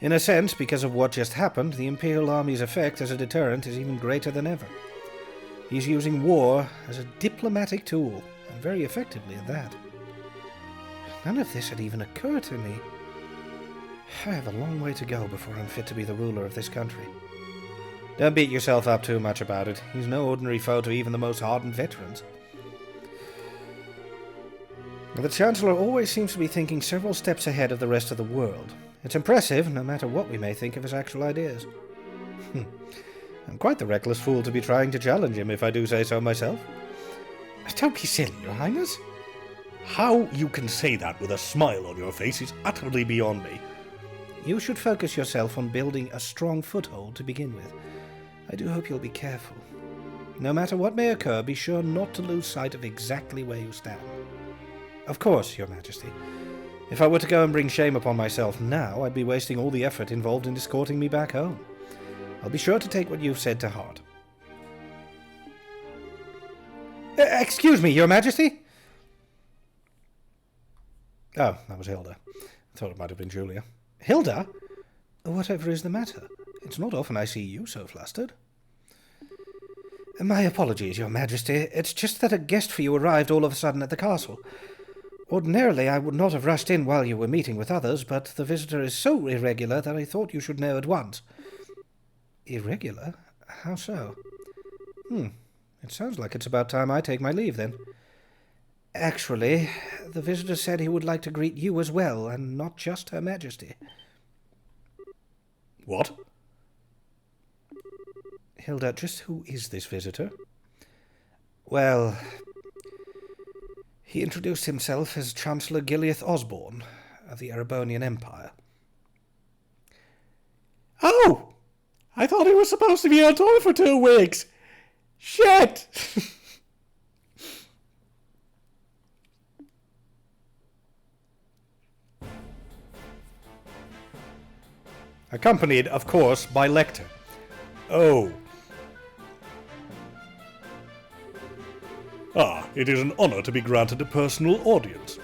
Speaker 1: In a sense, because of what just happened, the Imperial Army's effect as a deterrent is even greater than ever. He's using war as a diplomatic tool, and very effectively at that. None of this had even occurred to me. I have a long way to go before I'm fit to be the ruler of this country. Don't beat yourself up too much about it. He's no ordinary foe to even the most hardened veterans. The Chancellor always seems to be thinking several steps ahead of the rest of the world. It's impressive, no matter what we may think of his actual ideas. I'm quite the reckless fool to be trying to challenge him, if I do say so myself. Don't be silly, Your Highness.
Speaker 4: How you can say that with a smile on your face is utterly beyond me.
Speaker 1: You should focus yourself on building a strong foothold to begin with. I do hope you'll be careful. No matter what may occur, be sure not to lose sight of exactly where you stand. Of course, Your Majesty. If I were to go and bring shame upon myself now, I'd be wasting all the effort involved in escorting me back home. I'll be sure to take what you've said to heart. Excuse me, Your Majesty? Oh, that was Hilda. I thought it might have been Julia. Hilda? Whatever is the matter? It's not often I see you so flustered. My apologies, Your Majesty. It's just that a guest for you arrived all of a sudden at the castle. Ordinarily, I would not have rushed in while you were meeting with others, but the visitor is so irregular that I thought you should know at once. Irregular? How so? It sounds like it's about time I take my leave, then. Actually, the visitor said he would like to greet you as well, and not just Her Majesty.
Speaker 4: What?
Speaker 1: Hilda, just who is this visitor? Well, he introduced himself as Chancellor Gileath Osborne of the Erebonian Empire.
Speaker 4: Oh! I thought he was supposed to be on tour for 2 weeks! Shit!
Speaker 1: Accompanied, of course, by Lecter.
Speaker 4: Oh. It is an honor to be granted a personal audience.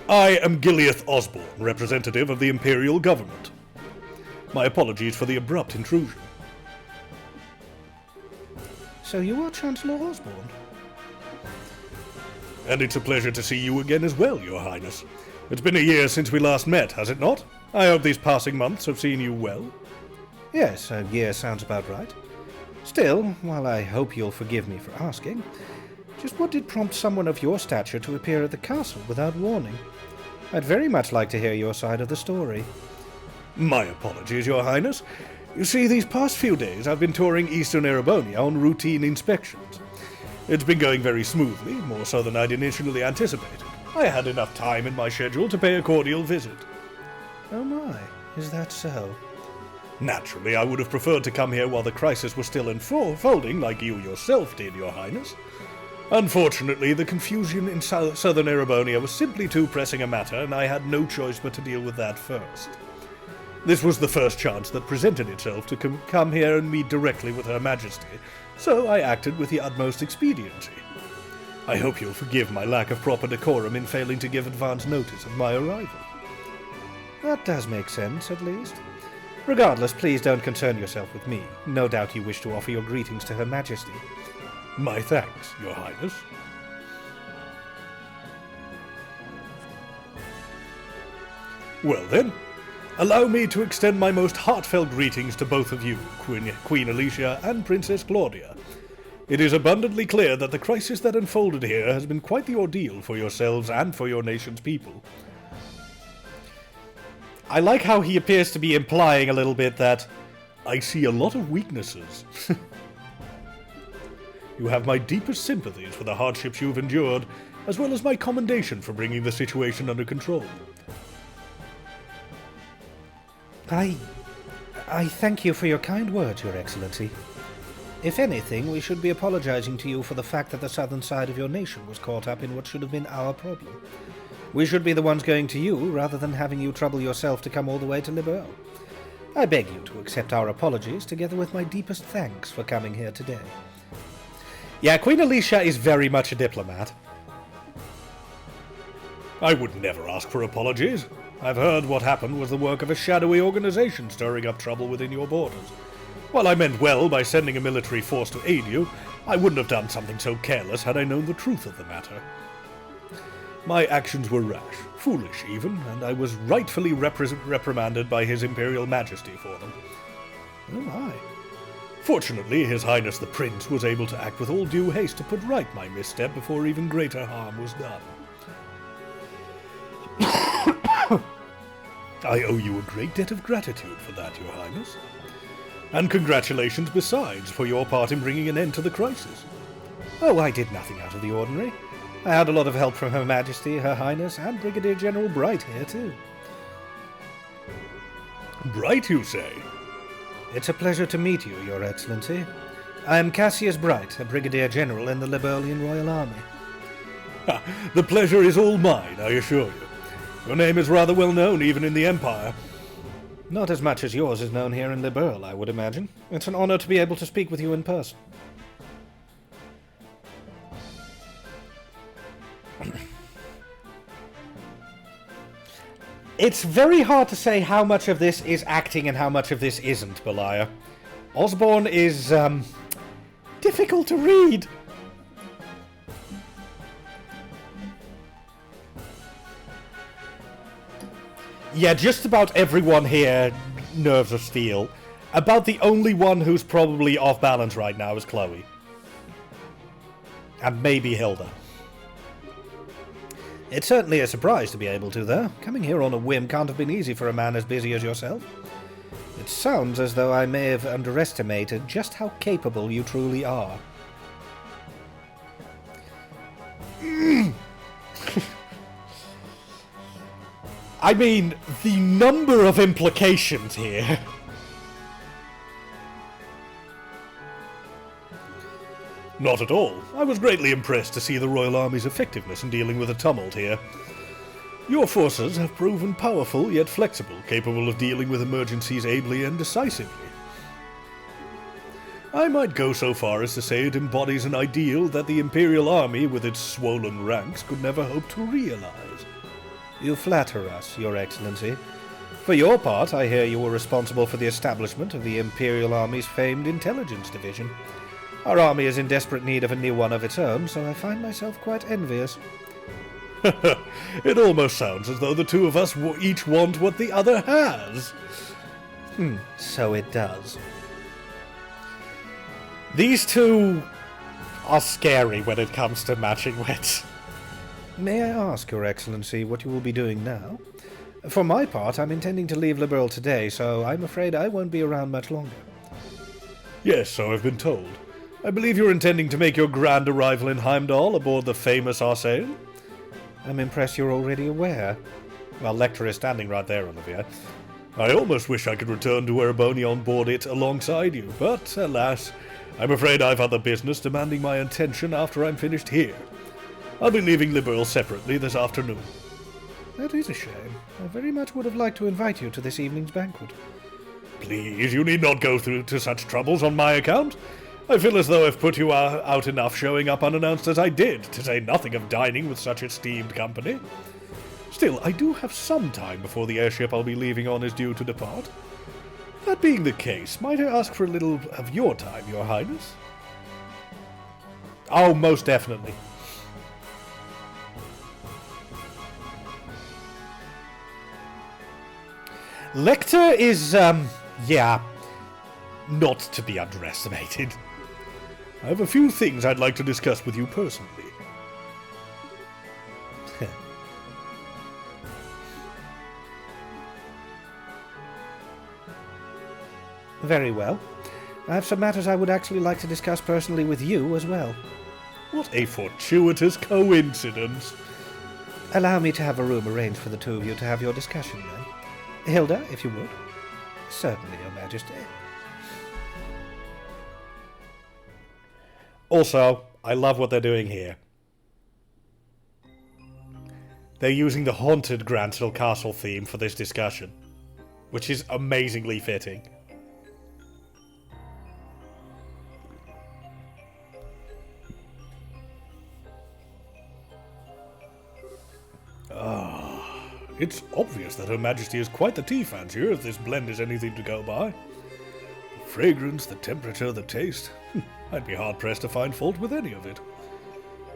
Speaker 4: I am Gileath Osborne, representative of the Imperial Government. My apologies for the abrupt intrusion.
Speaker 1: So you are Chancellor Osborne?
Speaker 4: And it's a pleasure to see you again as well, Your Highness. It's been a year since we last met, has it not? I hope these passing months have seen you well.
Speaker 1: Yes, a year sounds about right. Still, while I hope you'll forgive me for asking, just what did prompt someone of your stature to appear at the castle without warning? I'd very much like to hear your side of the story.
Speaker 4: My apologies, Your Highness. You see, these past few days I've been touring Eastern Erebonia on routine inspections. It's been going very smoothly, more so than I'd initially anticipated. I had enough time in my schedule to pay a cordial visit.
Speaker 1: Oh my, is that so?
Speaker 4: Naturally, I would have preferred to come here while the crisis was still unfolding, like you yourself did, Your Highness. Unfortunately, the confusion in southern Erebonia was simply too pressing a matter, and I had no choice but to deal with that first. This was the first chance that presented itself to come here and meet directly with Her Majesty, so I acted with the utmost expediency. I hope you'll forgive my lack of proper decorum in failing to give advance notice of my arrival.
Speaker 1: That does make sense, at least. Regardless, please don't concern yourself with me. No doubt you wish to offer your greetings to Her Majesty.
Speaker 4: My thanks, Your Highness. Well then, allow me to extend my most heartfelt greetings to both of you, Queen Alicia and Princess Claudia. It is abundantly clear that the crisis that unfolded here has been quite the ordeal for yourselves and for your nation's people.
Speaker 1: I like how he appears to be implying a little bit that
Speaker 4: I see a lot of weaknesses. You have my deepest sympathies for the hardships you've endured, as well as my commendation for bringing the situation under control.
Speaker 1: I thank you for your kind words, Your Excellency. If anything, we should be apologizing to you for the fact that the southern side of your nation was caught up in what should have been our problem. We should be the ones going to you, rather than having you trouble yourself to come all the way to Liberl. I beg you to accept our apologies, together with my deepest thanks for coming here today. Yeah, Queen Alicia is very much a diplomat.
Speaker 4: I would never ask for apologies. I've heard what happened was the work of a shadowy organization stirring up trouble within your borders. While I meant well by sending a military force to aid you, I wouldn't have done something so careless had I known the truth of the matter. My actions were rash, foolish even, and I was rightfully reprimanded by His Imperial Majesty for them.
Speaker 1: Oh my.
Speaker 4: Fortunately, His Highness the Prince was able to act with all due haste to put right my misstep before even greater harm was done. I owe you a great debt of gratitude for that, Your Highness. And congratulations besides for your part in bringing an end to the crisis.
Speaker 1: Oh, I did nothing out of the ordinary. I had a lot of help from Her Majesty, Her Highness, and Brigadier General Bright here, too.
Speaker 4: Bright, you say?
Speaker 1: It's a pleasure to meet you, Your Excellency. I am Cassius Bright, a Brigadier General in the Liberalian Royal Army.
Speaker 4: The pleasure is all mine, I assure you. Your name is rather well known even in the Empire.
Speaker 1: Not as much as yours is known here in Liberl, I would imagine. It's an honor to be able to speak with you in person. It's very hard to say how much of this is acting and how much of this isn't, Belia. Osborne is, difficult to read. Yeah, just about everyone here, nerves of steel. About the only one who's probably off balance right now is Chloe. And maybe Hilda. It's certainly a surprise to be able to, though. Coming here on a whim can't have been easy for a man as busy as yourself. It sounds as though I may have underestimated just how capable you truly are. I mean, the number of implications here.
Speaker 4: Not at all. I was greatly impressed to see the Royal Army's effectiveness in dealing with a tumult here. Your forces have proven powerful yet flexible, capable of dealing with emergencies ably and decisively. I might go so far as to say it embodies an ideal that the Imperial Army, with its swollen ranks, could never hope to realize.
Speaker 1: You flatter us, Your Excellency. For your part, I hear you were responsible for the establishment of the Imperial Army's famed intelligence division. Our army is in desperate need of a new one of its own, so I find myself quite envious.
Speaker 4: It almost sounds as though the two of us each want what the other has.
Speaker 1: So it does. These two are scary when it comes to matching wits. May I ask, Your Excellency, what you will be doing now? For my part, I'm intending to leave Liberl today, so I'm afraid I won't be around much longer.
Speaker 4: Yes, so I've been told. I believe you're intending to make your grand arrival in Heimdall aboard the famous Arsail?
Speaker 1: I'm impressed you're already aware.
Speaker 4: Well, Lecter is standing right there, Olivia. I almost wish I could return to Ereboni on board it alongside you, but alas, I'm afraid I've other business demanding my attention after I'm finished here. I'll be leaving Liberl separately this afternoon.
Speaker 1: That is a shame. I very much would have liked to invite you to this evening's banquet.
Speaker 4: Please, you need not go through to such troubles on my account. I feel as though I've put you out enough showing up unannounced as I did, to say nothing of dining with such esteemed company. Still, I do have some time before the airship I'll be leaving on is due to depart. That being the case, might I ask for a little of your time, Your Highness?
Speaker 1: Oh, most definitely. Lecter is, not to be underestimated.
Speaker 4: I have a few things I'd like to discuss with you personally.
Speaker 1: Very well. I have some matters I would actually like to discuss personally with you as well.
Speaker 4: What a fortuitous coincidence.
Speaker 1: Allow me to have a room arranged for the two of you to have your discussion, then. Hilda, if you would. Certainly, Your Majesty.
Speaker 4: Also, I love what they're doing here. They're using the haunted Grantil Castle theme for this discussion, which is amazingly fitting. It's obvious that Her Majesty is quite the tea fancier, if this blend is anything to go by. The fragrance, the temperature, the taste. I'd be hard-pressed to find fault with any of it.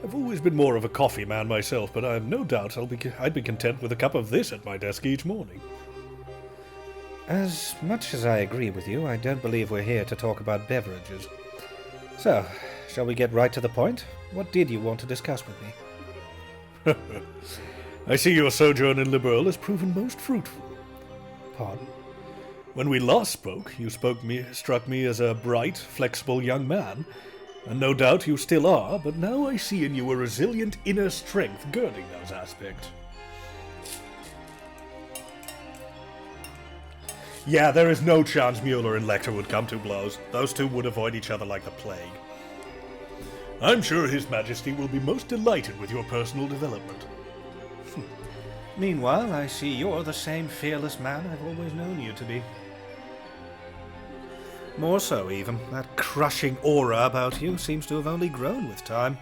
Speaker 4: I've always been more of a coffee man myself, but I have no doubt I'd be content with a cup of this at my desk each morning.
Speaker 1: As much as I agree with you, I don't believe we're here to talk about beverages. So, shall we get right to the point? What did you want to discuss with me?
Speaker 4: I see your sojourn in Liberl has proven most fruitful.
Speaker 1: Pardon?
Speaker 4: When we last spoke, you struck me as a bright, flexible young man, and no doubt you still are, but now I see in you a resilient inner strength girding those aspects. Yeah, there is no chance Mueller and Lecter would come to blows. Those two would avoid each other like the plague. I'm sure His Majesty will be most delighted with your personal development.
Speaker 1: Meanwhile, I see you're the same fearless man I've always known you to be. More so, even. That crushing aura about you seems to have only grown with time.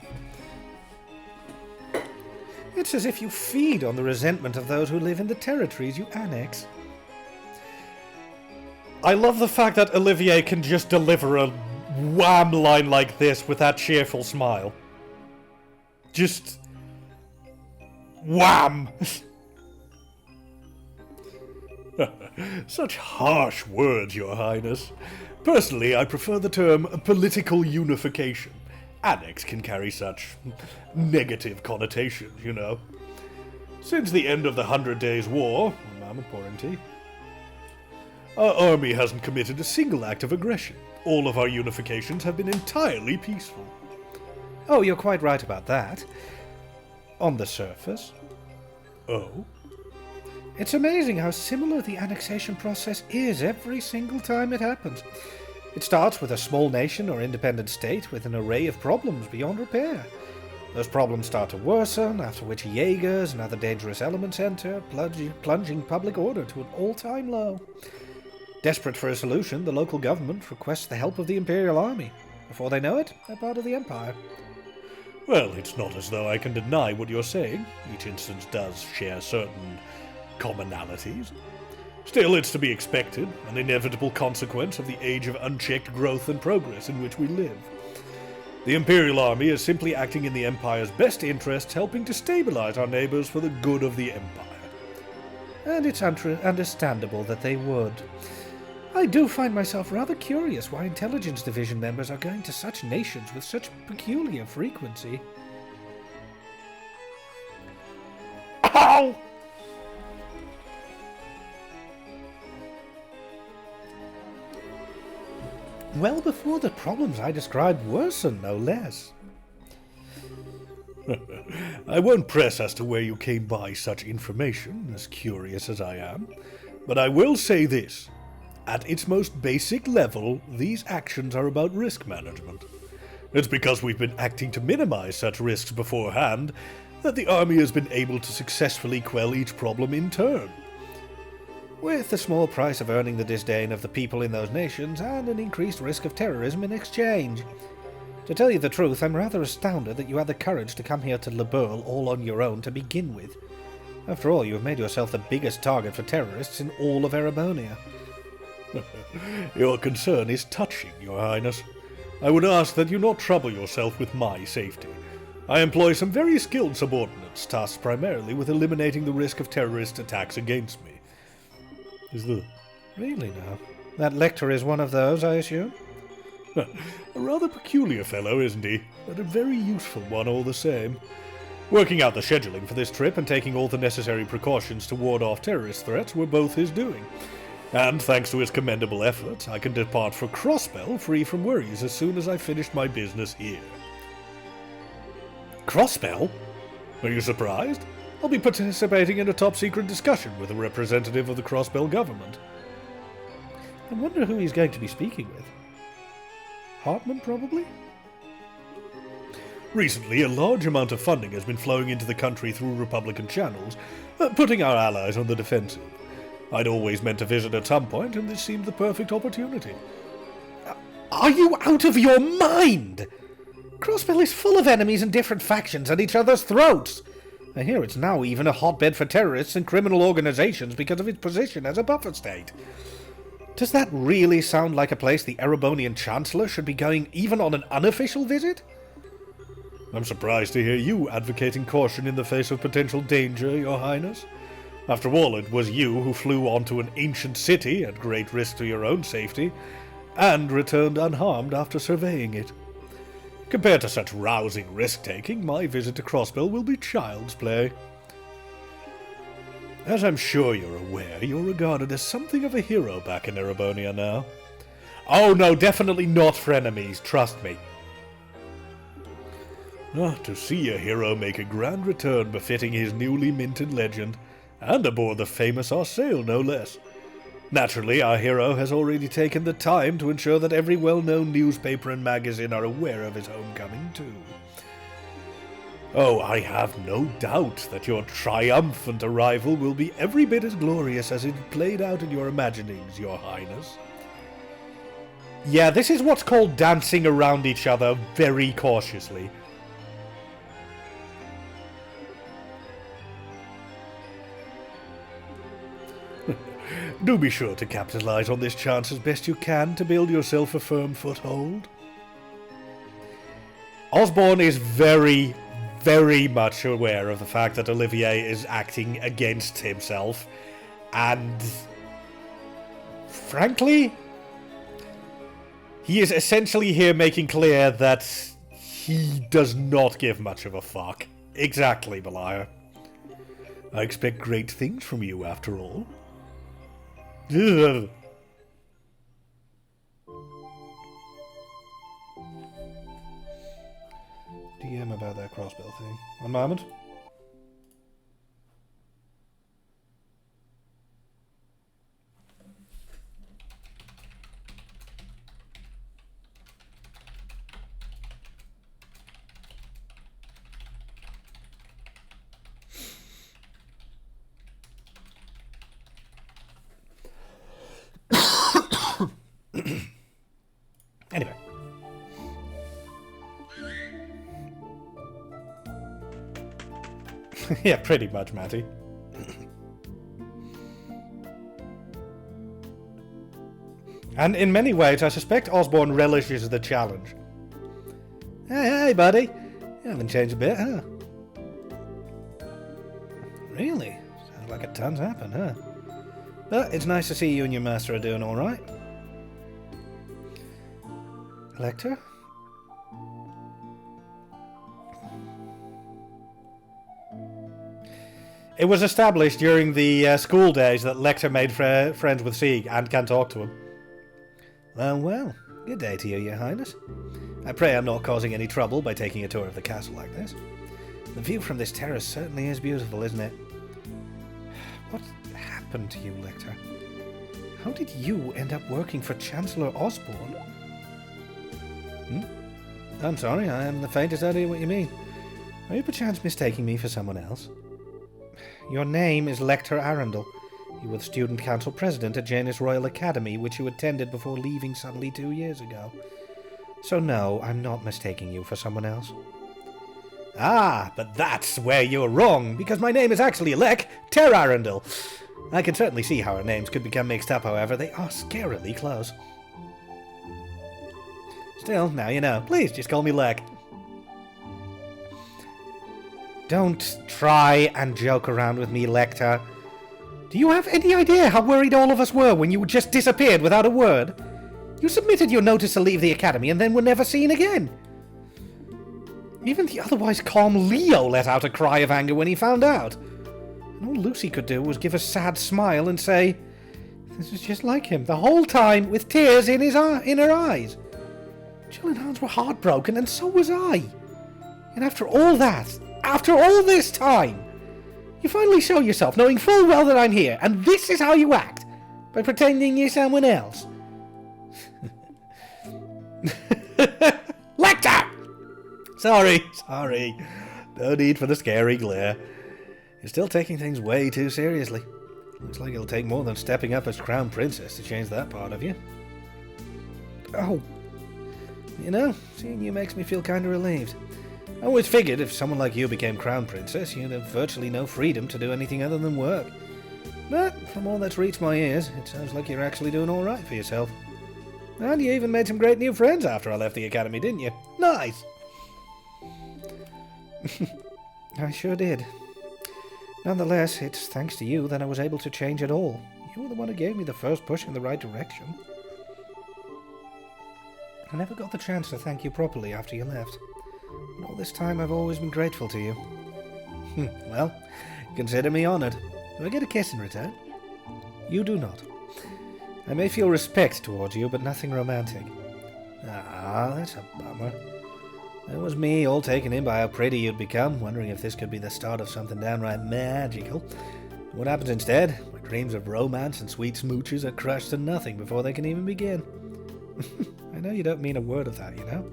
Speaker 1: It's as if you feed on the resentment of those who live in the territories you annex.
Speaker 4: I love the fact that Olivier can just deliver a wham line like this with that cheerful smile. Just... wham! Such harsh words, Your Highness. Personally, I prefer the term political unification. Annex can carry such negative connotations, you know. Since the end of the 100 Days' War, I'm pouring tea, our army hasn't committed a single act of aggression. All of our unifications have been entirely peaceful.
Speaker 1: Oh, you're quite right about that. On the surface.
Speaker 4: Oh?
Speaker 1: It's amazing how similar the annexation process is every single time it happens. It starts with a small nation or independent state with an array of problems beyond repair. Those problems start to worsen, after which Jaegers and other dangerous elements enter, plunging public order to an all-time low. Desperate for a solution, the local government requests the help of the Imperial Army. Before they know it, they're part of the Empire.
Speaker 4: Well, it's not as though I can deny what you're saying. Each instance does share certain commonalities. Still, it's to be expected, an inevitable consequence of the age of unchecked growth and progress in which we live. The Imperial Army is simply acting in the Empire's best interests, helping to stabilize our neighbors for the good of the Empire.
Speaker 1: And it's understandable that they would. I do find myself rather curious why Intelligence Division members are going to such nations with such peculiar frequency.
Speaker 4: Ow!
Speaker 1: Well before the problems I described worsen, no less.
Speaker 4: I won't press as to where you came by such information, as curious as I am, but I will say this. At its most basic level, these actions are about risk management. It's because we've been acting to minimize such risks beforehand that the army has been able to successfully quell each problem in turn.
Speaker 1: With the small price of earning the disdain of the people in those nations and an increased risk of terrorism in exchange. To tell you the truth, I'm rather astounded that you had the courage to come here to Le Bourle all on your own to begin with. After all, you have made yourself the biggest target for terrorists in all of Erebonia.
Speaker 4: Your concern is touching, Your Highness. I would ask that you not trouble yourself with my safety. I employ some very skilled subordinates, tasked primarily with eliminating the risk of terrorist attacks against me. Is the...
Speaker 1: Really now? That Lecter is one of those, I assume?
Speaker 4: A rather peculiar fellow, isn't he? But a very useful one all the same. Working out the scheduling for this trip and taking all the necessary precautions to ward off terrorist threats were both his doing. And thanks to his commendable efforts, I can depart for Crossbell free from worries as soon as I finished my business here.
Speaker 1: Crossbell?
Speaker 4: Are you surprised? I'll be participating in a top-secret discussion with a representative of the Crossbell government.
Speaker 1: I wonder who he's going to be speaking with. Hartman, probably?
Speaker 4: Recently, a large amount of funding has been flowing into the country through Republican channels, putting our allies on the defensive. I'd always meant to visit at some point, and this seemed the perfect opportunity.
Speaker 1: Are you out of your mind? Crossbell is full of enemies and different factions at each other's throats. I hear it's now even a hotbed for terrorists and criminal organizations because of its position as a buffer state. Does that really sound like a place the Erebonian Chancellor should be going even on an unofficial visit?
Speaker 4: I'm surprised to hear you advocating caution in the face of potential danger, Your Highness. After all, it was you who flew onto an ancient city at great risk to your own safety, and returned unharmed after surveying it. Compared to such rousing risk-taking, my visit to Crossbell will be child's play. As I'm sure you're aware, you're regarded as something of a hero back in Erebonia now.
Speaker 1: Oh no, definitely not frenemies, trust me.
Speaker 4: To see a hero make a grand return befitting his newly minted legend, and aboard the famous Our Sail, no less. Naturally, our hero has already taken the time to ensure that every well-known newspaper and magazine are aware of his homecoming, too. Oh, I have no doubt that your triumphant arrival will be every bit as glorious as it played out in your imaginings, Your Highness. Yeah, this is what's called dancing around each other very cautiously. Do be sure to capitalize on this chance as best you can to build yourself a firm foothold. Osborne is very, very much aware of the fact that Olivier is acting against himself, and frankly, he is essentially here making clear that he does not give much of a fuck. Exactly, Beliar. I expect great things from you, after all. Ugh. DM about that crossbow thing. One moment. Anyway. Yeah, pretty much, Matty. And in many ways, I suspect Osborne relishes the challenge. Hey, buddy. You haven't changed a bit, huh? Really? Sounds like a ton's happened, huh? But it's nice to see you and your master are doing all right. Lecter? It was established during the school days that Lecter made friends with Sieg and can talk to him. Well, good day to you, Your Highness. I pray I'm not causing any trouble by taking a tour of the castle like this. The view from this terrace certainly is beautiful, isn't it? What happened to you, Lecter? How did you end up working for Chancellor Osborne? I'm sorry, I am the faintest idea what you mean. Are you perchance mistaking me for someone else? Your name is Lecter Arundel. You were the student council president at Janus Royal Academy, which you attended before leaving suddenly 2 years ago. So no, I'm not mistaking you for someone else. Ah, but that's where you're wrong, because my name is actually Lecter Arundel. I can certainly see how our names could become mixed up, however. They are scarily close. Still, now you know. Please, just call me Lek. Don't try and joke around with me, Lecter. Do you have any idea how worried all of us were when you just disappeared without a word? You submitted your notice to leave the academy and then were never seen again. Even the otherwise calm Leo let out a cry of anger when he found out. And all Lucy could do was give a sad smile and say, "This is just like him," the whole time with tears in her eyes. Jill and Hans were heartbroken, and so was I. And after all that, after all this time, you finally show yourself, knowing full well that I'm here, and this is how you act, by pretending you're someone else. Lecter! Sorry. No need for the scary glare. You're still taking things way too seriously. Looks like it'll take more than stepping up as Crown Princess to change that part of you. Oh. You know, seeing you makes me feel kind of relieved. I always figured if someone like you became Crown Princess, you'd have virtually no freedom to do anything other than work. But from all that's reached my ears, it sounds like you're actually doing all right for yourself. And you even made some great new friends after I left the academy, didn't you? Nice! I sure did. Nonetheless, it's thanks to you that I was able to change it all. You were the one who gave me the first push in the right direction. I never got the chance to thank you properly after you left. And all this time I've always been grateful to you. Well, consider me honoured. Do I get a kiss in return? You do not. I may feel respect towards you, but nothing romantic. Ah, that's a bummer. That was me, all taken in by how pretty you'd become, wondering if this could be the start of something downright magical.
Speaker 1: What happens instead? My dreams of romance and sweet smooches are crushed to nothing before they can even begin. I know you don't mean a word of that, you know?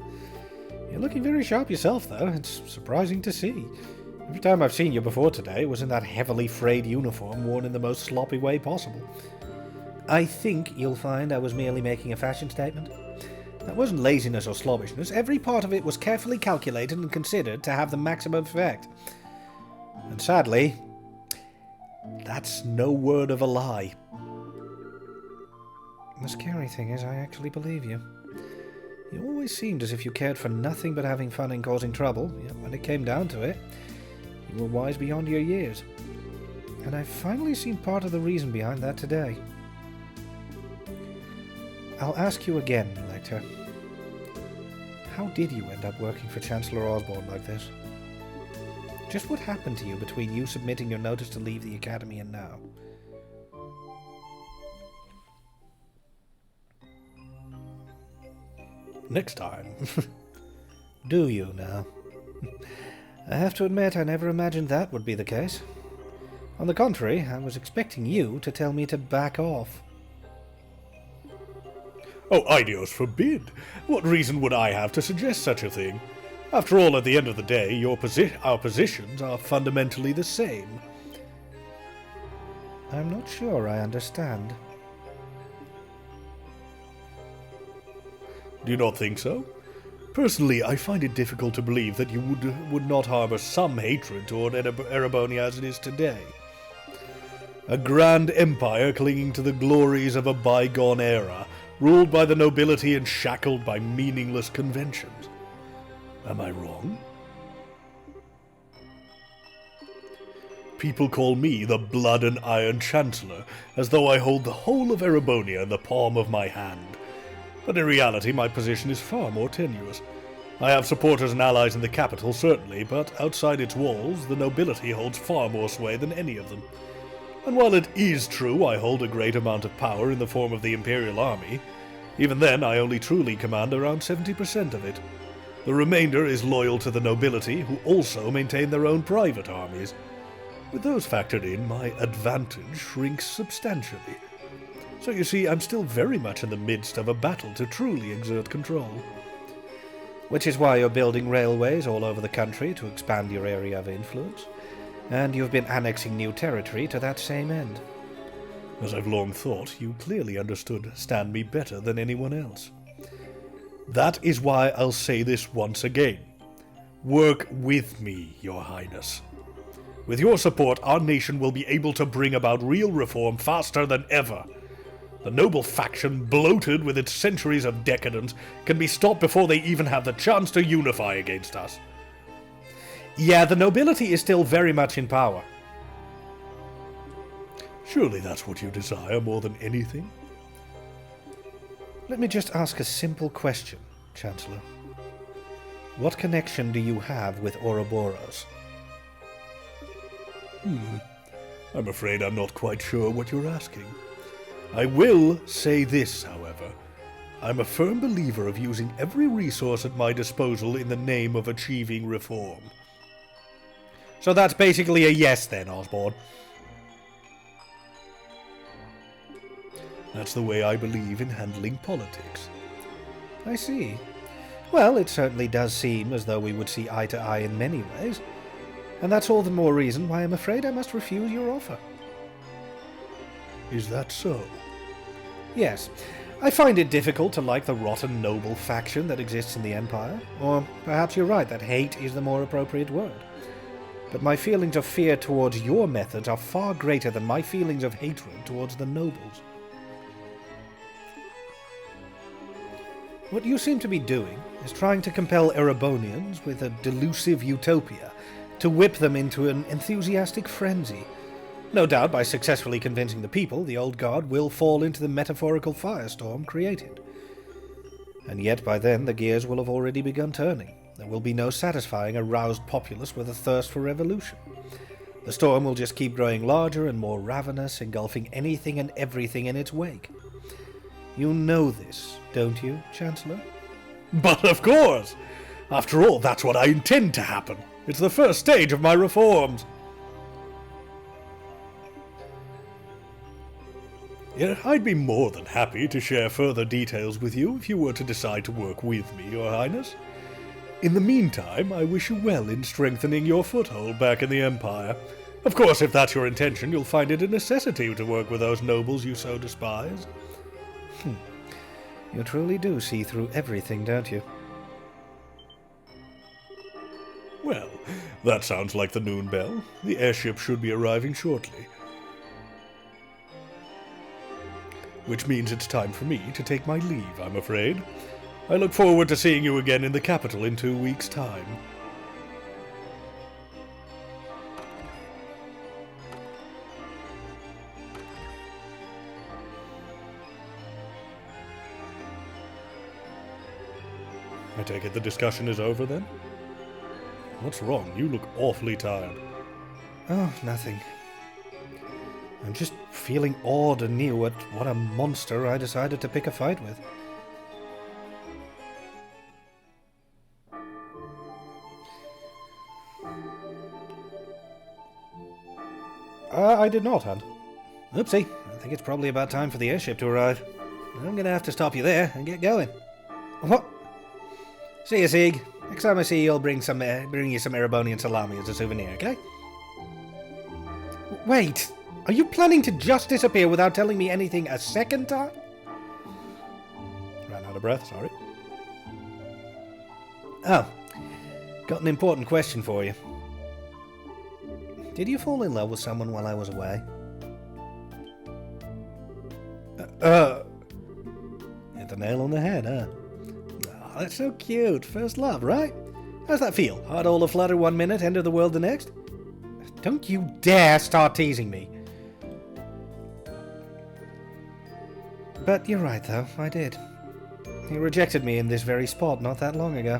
Speaker 1: You're looking very sharp yourself, though. It's surprising to see. Every time I've seen you before today, it was in that heavily frayed uniform worn in the most sloppy way possible. I think you'll find I was merely making a fashion statement. That wasn't laziness or slobbishness. Every part of it was carefully calculated and considered to have the maximum effect. And sadly, that's no word of a lie. The scary thing is I actually believe you. You always seemed as if you cared for nothing but having fun and causing trouble, yet when it came down to it, you were wise beyond your years. And I've finally seen part of the reason behind that today. I'll ask you again, Lecter. How did you end up working for Chancellor Osborne like this? Just what happened to you between you submitting your notice to leave the Academy and now?
Speaker 4: Next time.
Speaker 1: Do you now? I have to admit I never imagined that would be the case. On the contrary, I was expecting you to tell me to back off.
Speaker 4: Oh, Idios forbid! What reason would I have to suggest such a thing? After all, at the end of the day, our positions are fundamentally the same.
Speaker 1: I'm not sure I understand.
Speaker 4: Do you not think so? Personally, I find it difficult to believe that you would not harbor some hatred toward Erebonia as it is today. A grand empire clinging to the glories of a bygone era, ruled by the nobility and shackled by meaningless conventions. Am I wrong? People call me the Blood and Iron Chancellor, as though I hold the whole of Erebonia in the palm of my hand. But in reality, my position is far more tenuous. I have supporters and allies in the capital, certainly, but outside its walls, the nobility holds far more sway than any of them. And while it is true I hold a great amount of power in the form of the Imperial Army, even then I only truly command around 70% of it. The remainder is loyal to the nobility, who also maintain their own private armies. With those factored in, my advantage shrinks substantially. So you see, I'm still very much in the midst of a battle to truly exert control.
Speaker 1: Which is why you're building railways all over the country to expand your area of influence, and you've been annexing new territory to that same end.
Speaker 4: As I've long thought, you clearly understand me better than anyone else. That is why I'll say this once again. Work with me, Your Highness. With your support, our nation will be able to bring about real reform faster than ever. The noble faction, bloated with its centuries of decadence, can be stopped before they even have the chance to unify against us.
Speaker 1: Yeah, the nobility is still very much in power.
Speaker 4: Surely that's what you desire more than anything?
Speaker 1: Let me just ask a simple question, Chancellor. What connection do you have with Ouroboros?
Speaker 4: I'm afraid I'm not quite sure what you're asking. I will say this, however. I'm a firm believer of using every resource at my disposal in the name of achieving reform.
Speaker 1: So that's basically a yes then, Osborne.
Speaker 4: That's the way I believe in handling politics.
Speaker 1: I see. Well, it certainly does seem as though we would see eye to eye in many ways. And that's all the more reason why I'm afraid I must refuse your offer.
Speaker 4: Is that so?
Speaker 1: Yes. I find it difficult to like the rotten noble faction that exists in the Empire. Or perhaps you're right that hate is the more appropriate word. But my feelings of fear towards your methods are far greater than my feelings of hatred towards the nobles. What you seem to be doing is trying to compel Erebonians with a delusive utopia to whip them into an enthusiastic frenzy. No doubt by successfully convincing the people, the old guard will fall into the metaphorical firestorm created. And yet by then the gears will have already begun turning. There will be no satisfying a roused populace with a thirst for revolution. The storm will just keep growing larger and more ravenous, engulfing anything and everything in its wake. You know this, don't you, Chancellor?
Speaker 4: But of course! After all, that's what I intend to happen. It's the first stage of my reforms. Yeah, I'd be more than happy to share further details with you if you were to decide to work with me, Your Highness. In the meantime, I wish you well in strengthening your foothold back in the Empire. Of course, if that's your intention, you'll find it a necessity to work with those nobles you so despise.
Speaker 1: You truly do see through everything, don't you?
Speaker 4: Well, that sounds like the noon bell. The airship should be arriving shortly. Which means it's time for me to take my leave, I'm afraid. I look forward to seeing you again in the capital in 2 weeks' time. I take it the discussion is over then? What's wrong? You look awfully tired.
Speaker 1: Oh, nothing. I'm just feeling awed anew at what a monster I decided to pick a fight with. I did not, Hunt. Oopsie. I think it's probably about time for the airship to arrive. I'm gonna have to stop you there and get going. What? See you, Sieg. Next time I see you, I'll bring you some Erebonian salami as a souvenir, okay? Wait! Are you planning to just disappear without telling me anything a second time?
Speaker 4: Ran out of breath, sorry.
Speaker 1: Oh. Got an important question for you. Did you fall in love with someone while I was away? Hit the nail on the head, huh? Oh, that's so cute. First love, right? How's that feel? Heart all aflutter 1 minute, end of the world the next? Don't you dare start teasing me. But you're right, though. I did. He rejected me in this very spot not that long ago.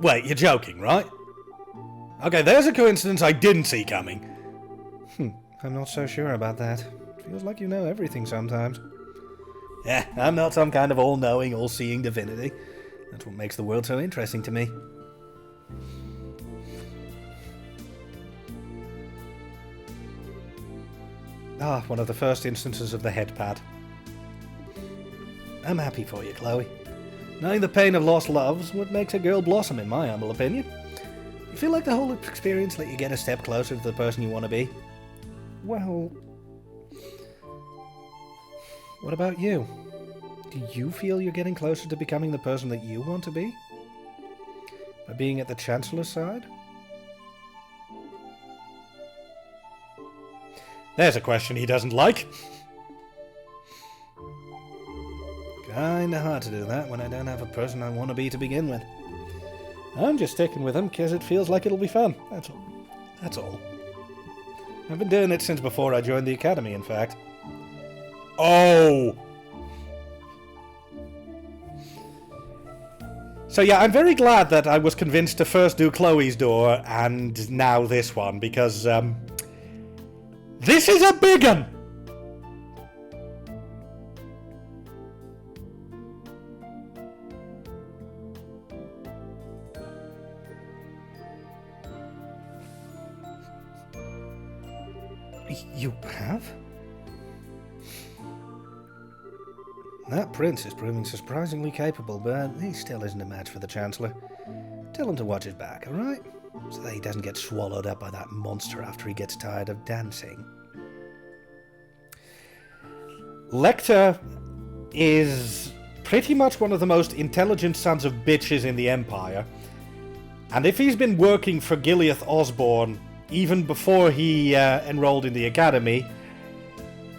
Speaker 4: Wait, you're joking, right? Okay, there's a coincidence I didn't see coming.
Speaker 1: I'm not so sure about that. Feels like you know everything sometimes.
Speaker 4: Yeah, I'm not some kind of all-knowing, all-seeing divinity. That's what makes the world so interesting to me.
Speaker 1: Ah, one of the first instances of the head pad. I'm happy for you, Chloe. Knowing the pain of lost love's what makes a girl blossom, in my humble opinion. You feel like the whole experience let you get a step closer to the person you want to be? Well, what about you? Do you feel you're getting closer to becoming the person that you want to be? By being at the Chancellor's side?
Speaker 4: There's a question he doesn't like.
Speaker 1: Kinda hard to do that when I don't have a person I want to be to begin with. I'm just sticking with him because it feels like it'll be fun. That's all. That's all. I've been doing it since before I joined the academy, in fact.
Speaker 4: Oh!
Speaker 1: So yeah, I'm very glad that I was convinced to first do Chloe's door and now this one, because, this is a big one! You have? That prince is proving surprisingly capable, but he still isn't a match for the Chancellor. Tell him to watch his back, alright? So that he doesn't get swallowed up by that monster after he gets tired of dancing. Lecter is pretty much one of the most intelligent sons of bitches in the Empire. And if he's been working for Gileath Osborne even before he enrolled in the Academy,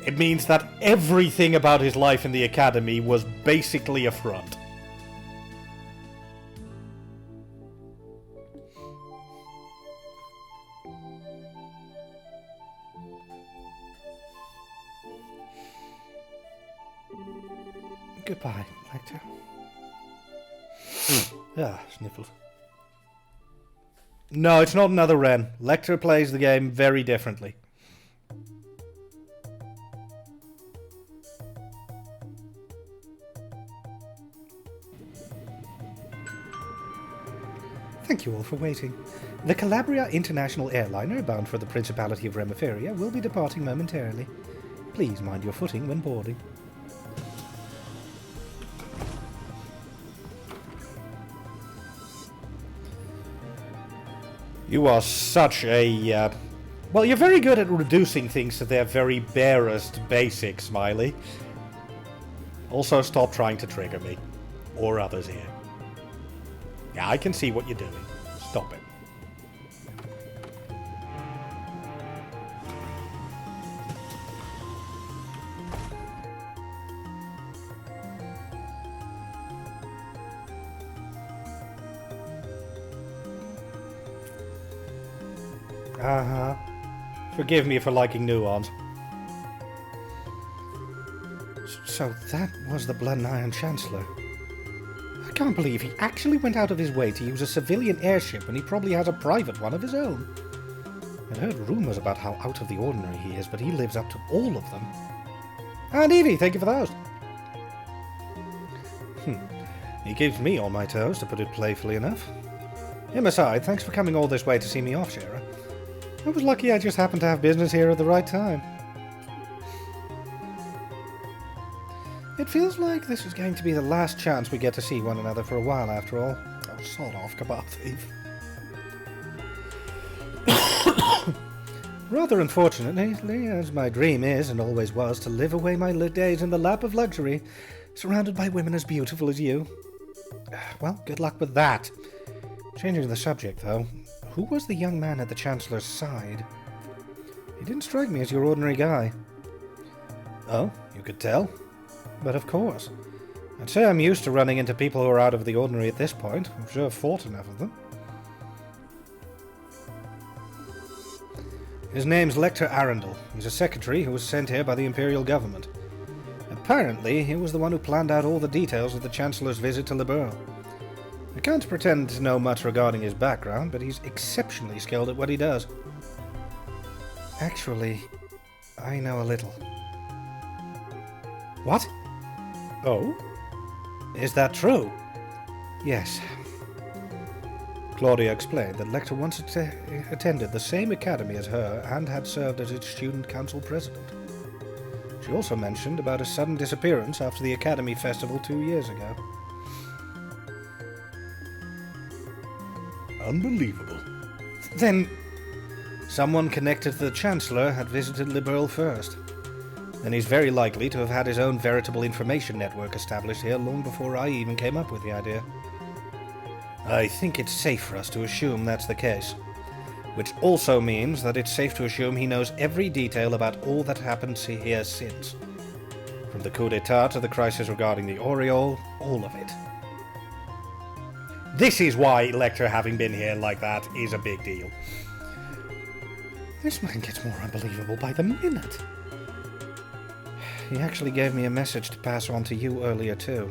Speaker 1: it means that everything about his life in the Academy was basically a front. Goodbye, Lecter. Sniffles. No, it's not another Ren. Lecter plays the game very differently. Thank you all for waiting. The Calabria International Airliner, bound for the Principality of Remiferia, will be departing momentarily. Please mind your footing when boarding. You are such a, well, you're very good at reducing things to their very barest basics, Smiley. Also, stop trying to trigger me. Or others here. Yeah, I can see what you're doing. Stop it. Uh-huh. Forgive me for liking nuance. So that was the Blood and Iron Chancellor. I can't believe he actually went out of his way to use a civilian airship when he probably has a private one of his own. I'd heard rumours about how out of the ordinary he is, but he lives up to all of them. And Evie, thank you for those. He keeps me on my toes, to put it playfully enough. Him aside, thanks for coming all this way to see me off, Shara. I was lucky I just happened to have business here at the right time. It feels like this is going to be the last chance we get to see one another for a while, after all. Oh, sod off, Cabal Thief. Rather unfortunately, as my dream is, and always was, to live away my days in the lap of luxury, surrounded by women as beautiful as you. Well, good luck with that. Changing the subject, though, who was the young man at the Chancellor's side? He didn't strike me as your ordinary guy. Oh, you could tell? But of course. I'd say I'm used to running into people who are out of the ordinary at this point. I've sure fought enough of them. His name's Lecter Arundel. He's a secretary who was sent here by the Imperial government. Apparently, he was the one who planned out all the details of the Chancellor's visit to Liberl. I can't pretend to know much regarding his background, but he's exceptionally skilled at what he does. Actually, I know a little. What? Oh? Is that true? Yes. Claudia explained that Lecter once attended the same academy as her and had served as its student council president. She also mentioned about a sudden disappearance after the academy festival 2 years ago.
Speaker 4: Unbelievable.
Speaker 1: Then, someone connected to the Chancellor had visited Liberl first. Then he's very likely to have had his own veritable information network established here long before I even came up with the idea. I think it's safe for us to assume that's the case. Which also means that it's safe to assume he knows every detail about all that happened here since. From the coup d'etat to the crisis regarding the Aureole, all of it.
Speaker 4: This is why Lecter having been here like that is a big deal.
Speaker 1: This man gets more unbelievable by the minute. He actually gave me a message to pass on to you earlier too.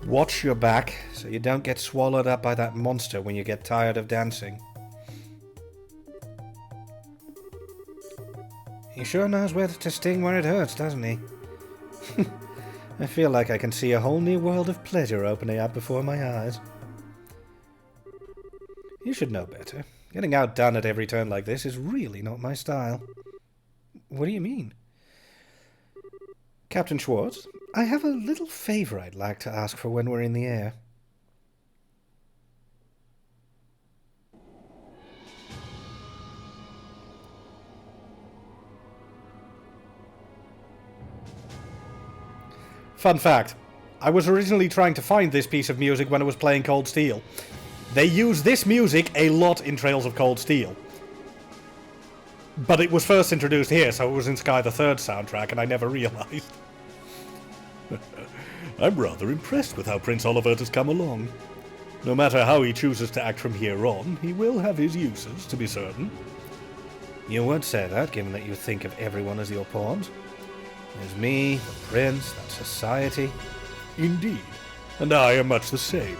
Speaker 1: Watch your back so you don't get swallowed up by that monster when you get tired of dancing. He sure knows where to sting where it hurts, doesn't he? I feel like I can see a whole new world of pleasure opening up before my eyes. You should know better. Getting outdone at every turn like this is really not my style. What do you mean? Captain Schwartz, I have a little favor I'd like to ask for when we're in the air. Fun fact, I was originally trying to find this piece of music when I was playing Cold Steel. They use this music a lot in Trails of Cold Steel. But it was first introduced here, so it was in Sky the Third soundtrack, and I never realized.
Speaker 4: I'm rather impressed with how Prince Olivert has come along. No matter how he chooses to act from here on, he will have his uses, to be certain.
Speaker 1: You would say that, given that you think of everyone as your pawns. There's me, the prince, that society.
Speaker 4: Indeed, and I am much the same.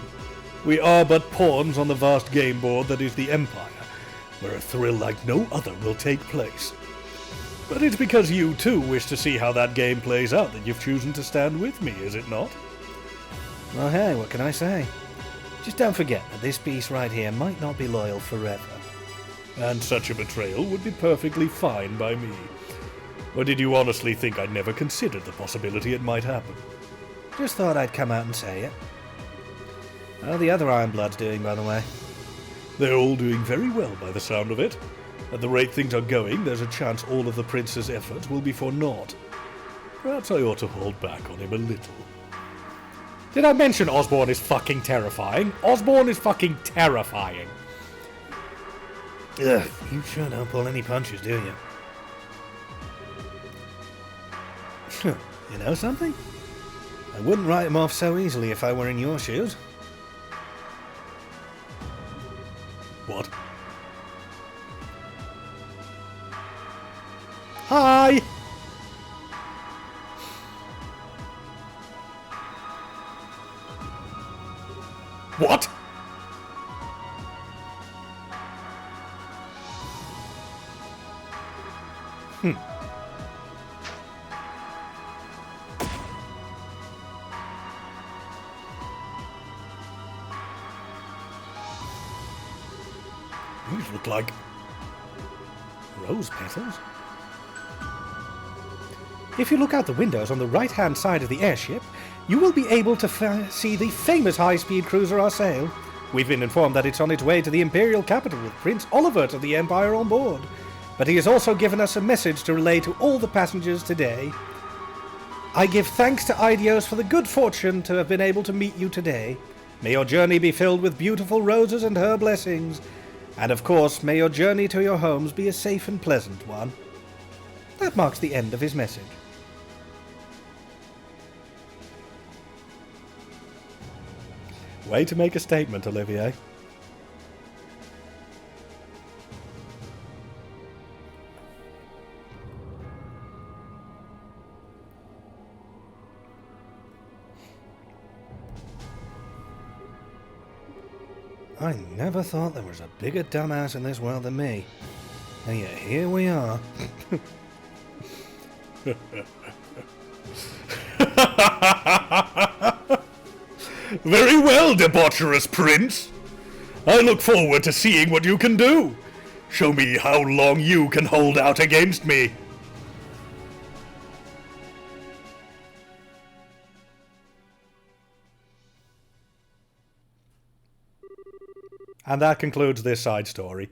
Speaker 4: We are but pawns on the vast game board that is the Empire, where a thrill like no other will take place. But it's because you too wish to see how that game plays out that you've chosen to stand with me, is it not?
Speaker 1: Well, hey, what can I say? Just don't forget that this piece right here might not be loyal forever.
Speaker 4: And such a betrayal would be perfectly fine by me. Or did you honestly think I'd never considered the possibility it might happen?
Speaker 1: Just thought I'd come out and say it. How are the other Ironbloods doing, by the way?
Speaker 4: They're all doing very well by the sound of it. At the rate things are going, there's a chance all of the prince's efforts will be for naught. Perhaps I ought to hold back on him a little.
Speaker 1: Did I mention Osborne is fucking terrifying? Osborne is fucking terrifying. Ugh, you sure don't pull any punches, do you? You know something? I wouldn't write him off so easily if I were in your shoes.
Speaker 4: What?
Speaker 1: Hi!
Speaker 4: What? These look like rose petals.
Speaker 1: If you look out the windows on the right-hand side of the airship, you will be able to see the famous high-speed cruiser Arsail. We've been informed that it's on its way to the Imperial capital with Prince Olivert of the Empire on board. But he has also given us a message to relay to all the passengers today. I give thanks to Idios for the good fortune to have been able to meet you today. May your journey be filled with beautiful roses and her blessings. And of course, may your journey to your homes be a safe and pleasant one. That marks the end of his message.
Speaker 4: Way to make a statement, Olivier.
Speaker 1: I never thought there was a bigger dumbass in this world than me. And yet here we are.
Speaker 4: Very well, debaucherous prince. I look forward to seeing what you can do. Show me how long you can hold out against me.
Speaker 1: And that concludes this side story.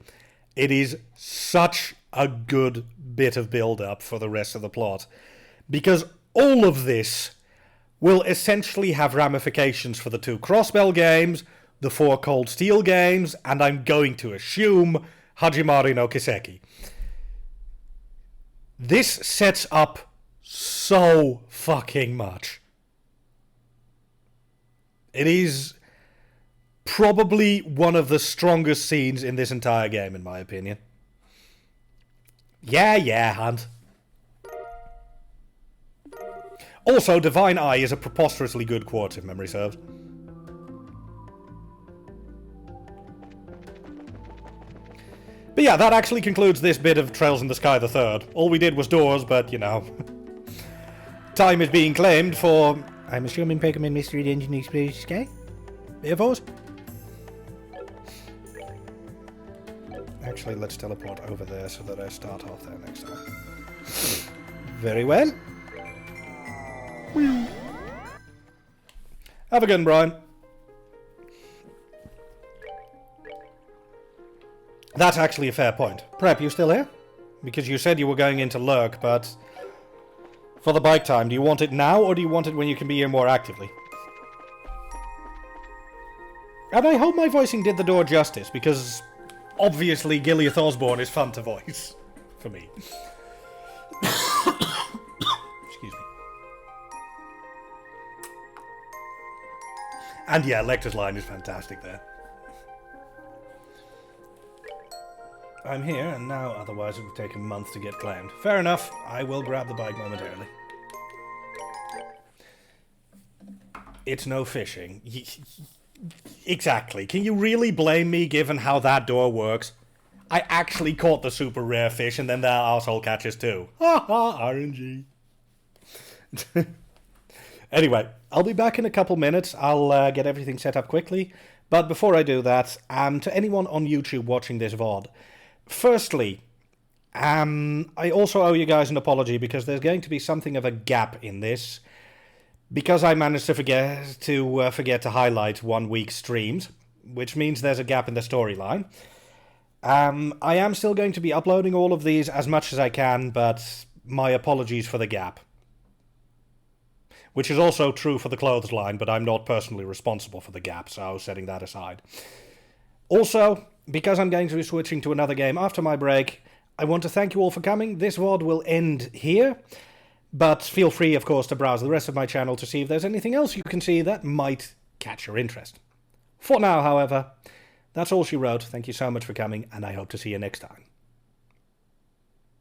Speaker 1: It is such a good bit of build-up for the rest of the plot, because all of this will essentially have ramifications for the 2 Crossbell games, the 4 Cold Steel games, and I'm going to assume Hajimari no Kiseki. This sets up so fucking much. It is probably one of the strongest scenes in this entire game, in my opinion. Yeah, Hunt. Also, Divine Eye is a preposterously good quartz, if memory serves. But yeah, that actually concludes this bit of Trails in the Sky the Third. All we did was doors, but, you know. Time is being claimed for, I'm assuming, Pokemon Mystery Dungeon Explorer Sky? Bit of ours? Actually, let's teleport over there so that I start off there next time. Very well. Have a good one, Brian. That's actually a fair point. Prep, you still here? Because you said you were going into Lurk, but for the bike time, do you want it now or do you want it when you can be here more actively? And I hope my voicing did the door justice, because obviously Gileath Osborne is fun to voice for me. Excuse me. And yeah, Lecter's line is fantastic there. I'm here, and now otherwise it would take a month to get claimed. Fair enough, I will grab the bike momentarily. It's no fishing. Exactly. Can you really blame me given how that door works? I actually caught the super rare fish and then that arsehole catches too. Ha ha, RNG. Anyway, I'll be back in a couple minutes. I'll get everything set up quickly. But before I do that, to anyone on YouTube watching this VOD, firstly, I also owe you guys an apology because there's going to be something of a gap in this. Because I managed to forget to highlight 1 week's streams, which means there's a gap in the storyline. I am still going to be uploading all of these as much as I can, but my apologies for the gap. Which is also true for the clothes line, but I'm not personally responsible for the gap, so setting that aside. Also, because I'm going to be switching to another game after my break, I want to thank you all for coming. This VOD will end here, but feel free, of course, to browse the rest of my channel to see if there's anything else you can see that might catch your interest. For now, however, that's all she wrote. Thank you so much for coming, and I hope to see you next time.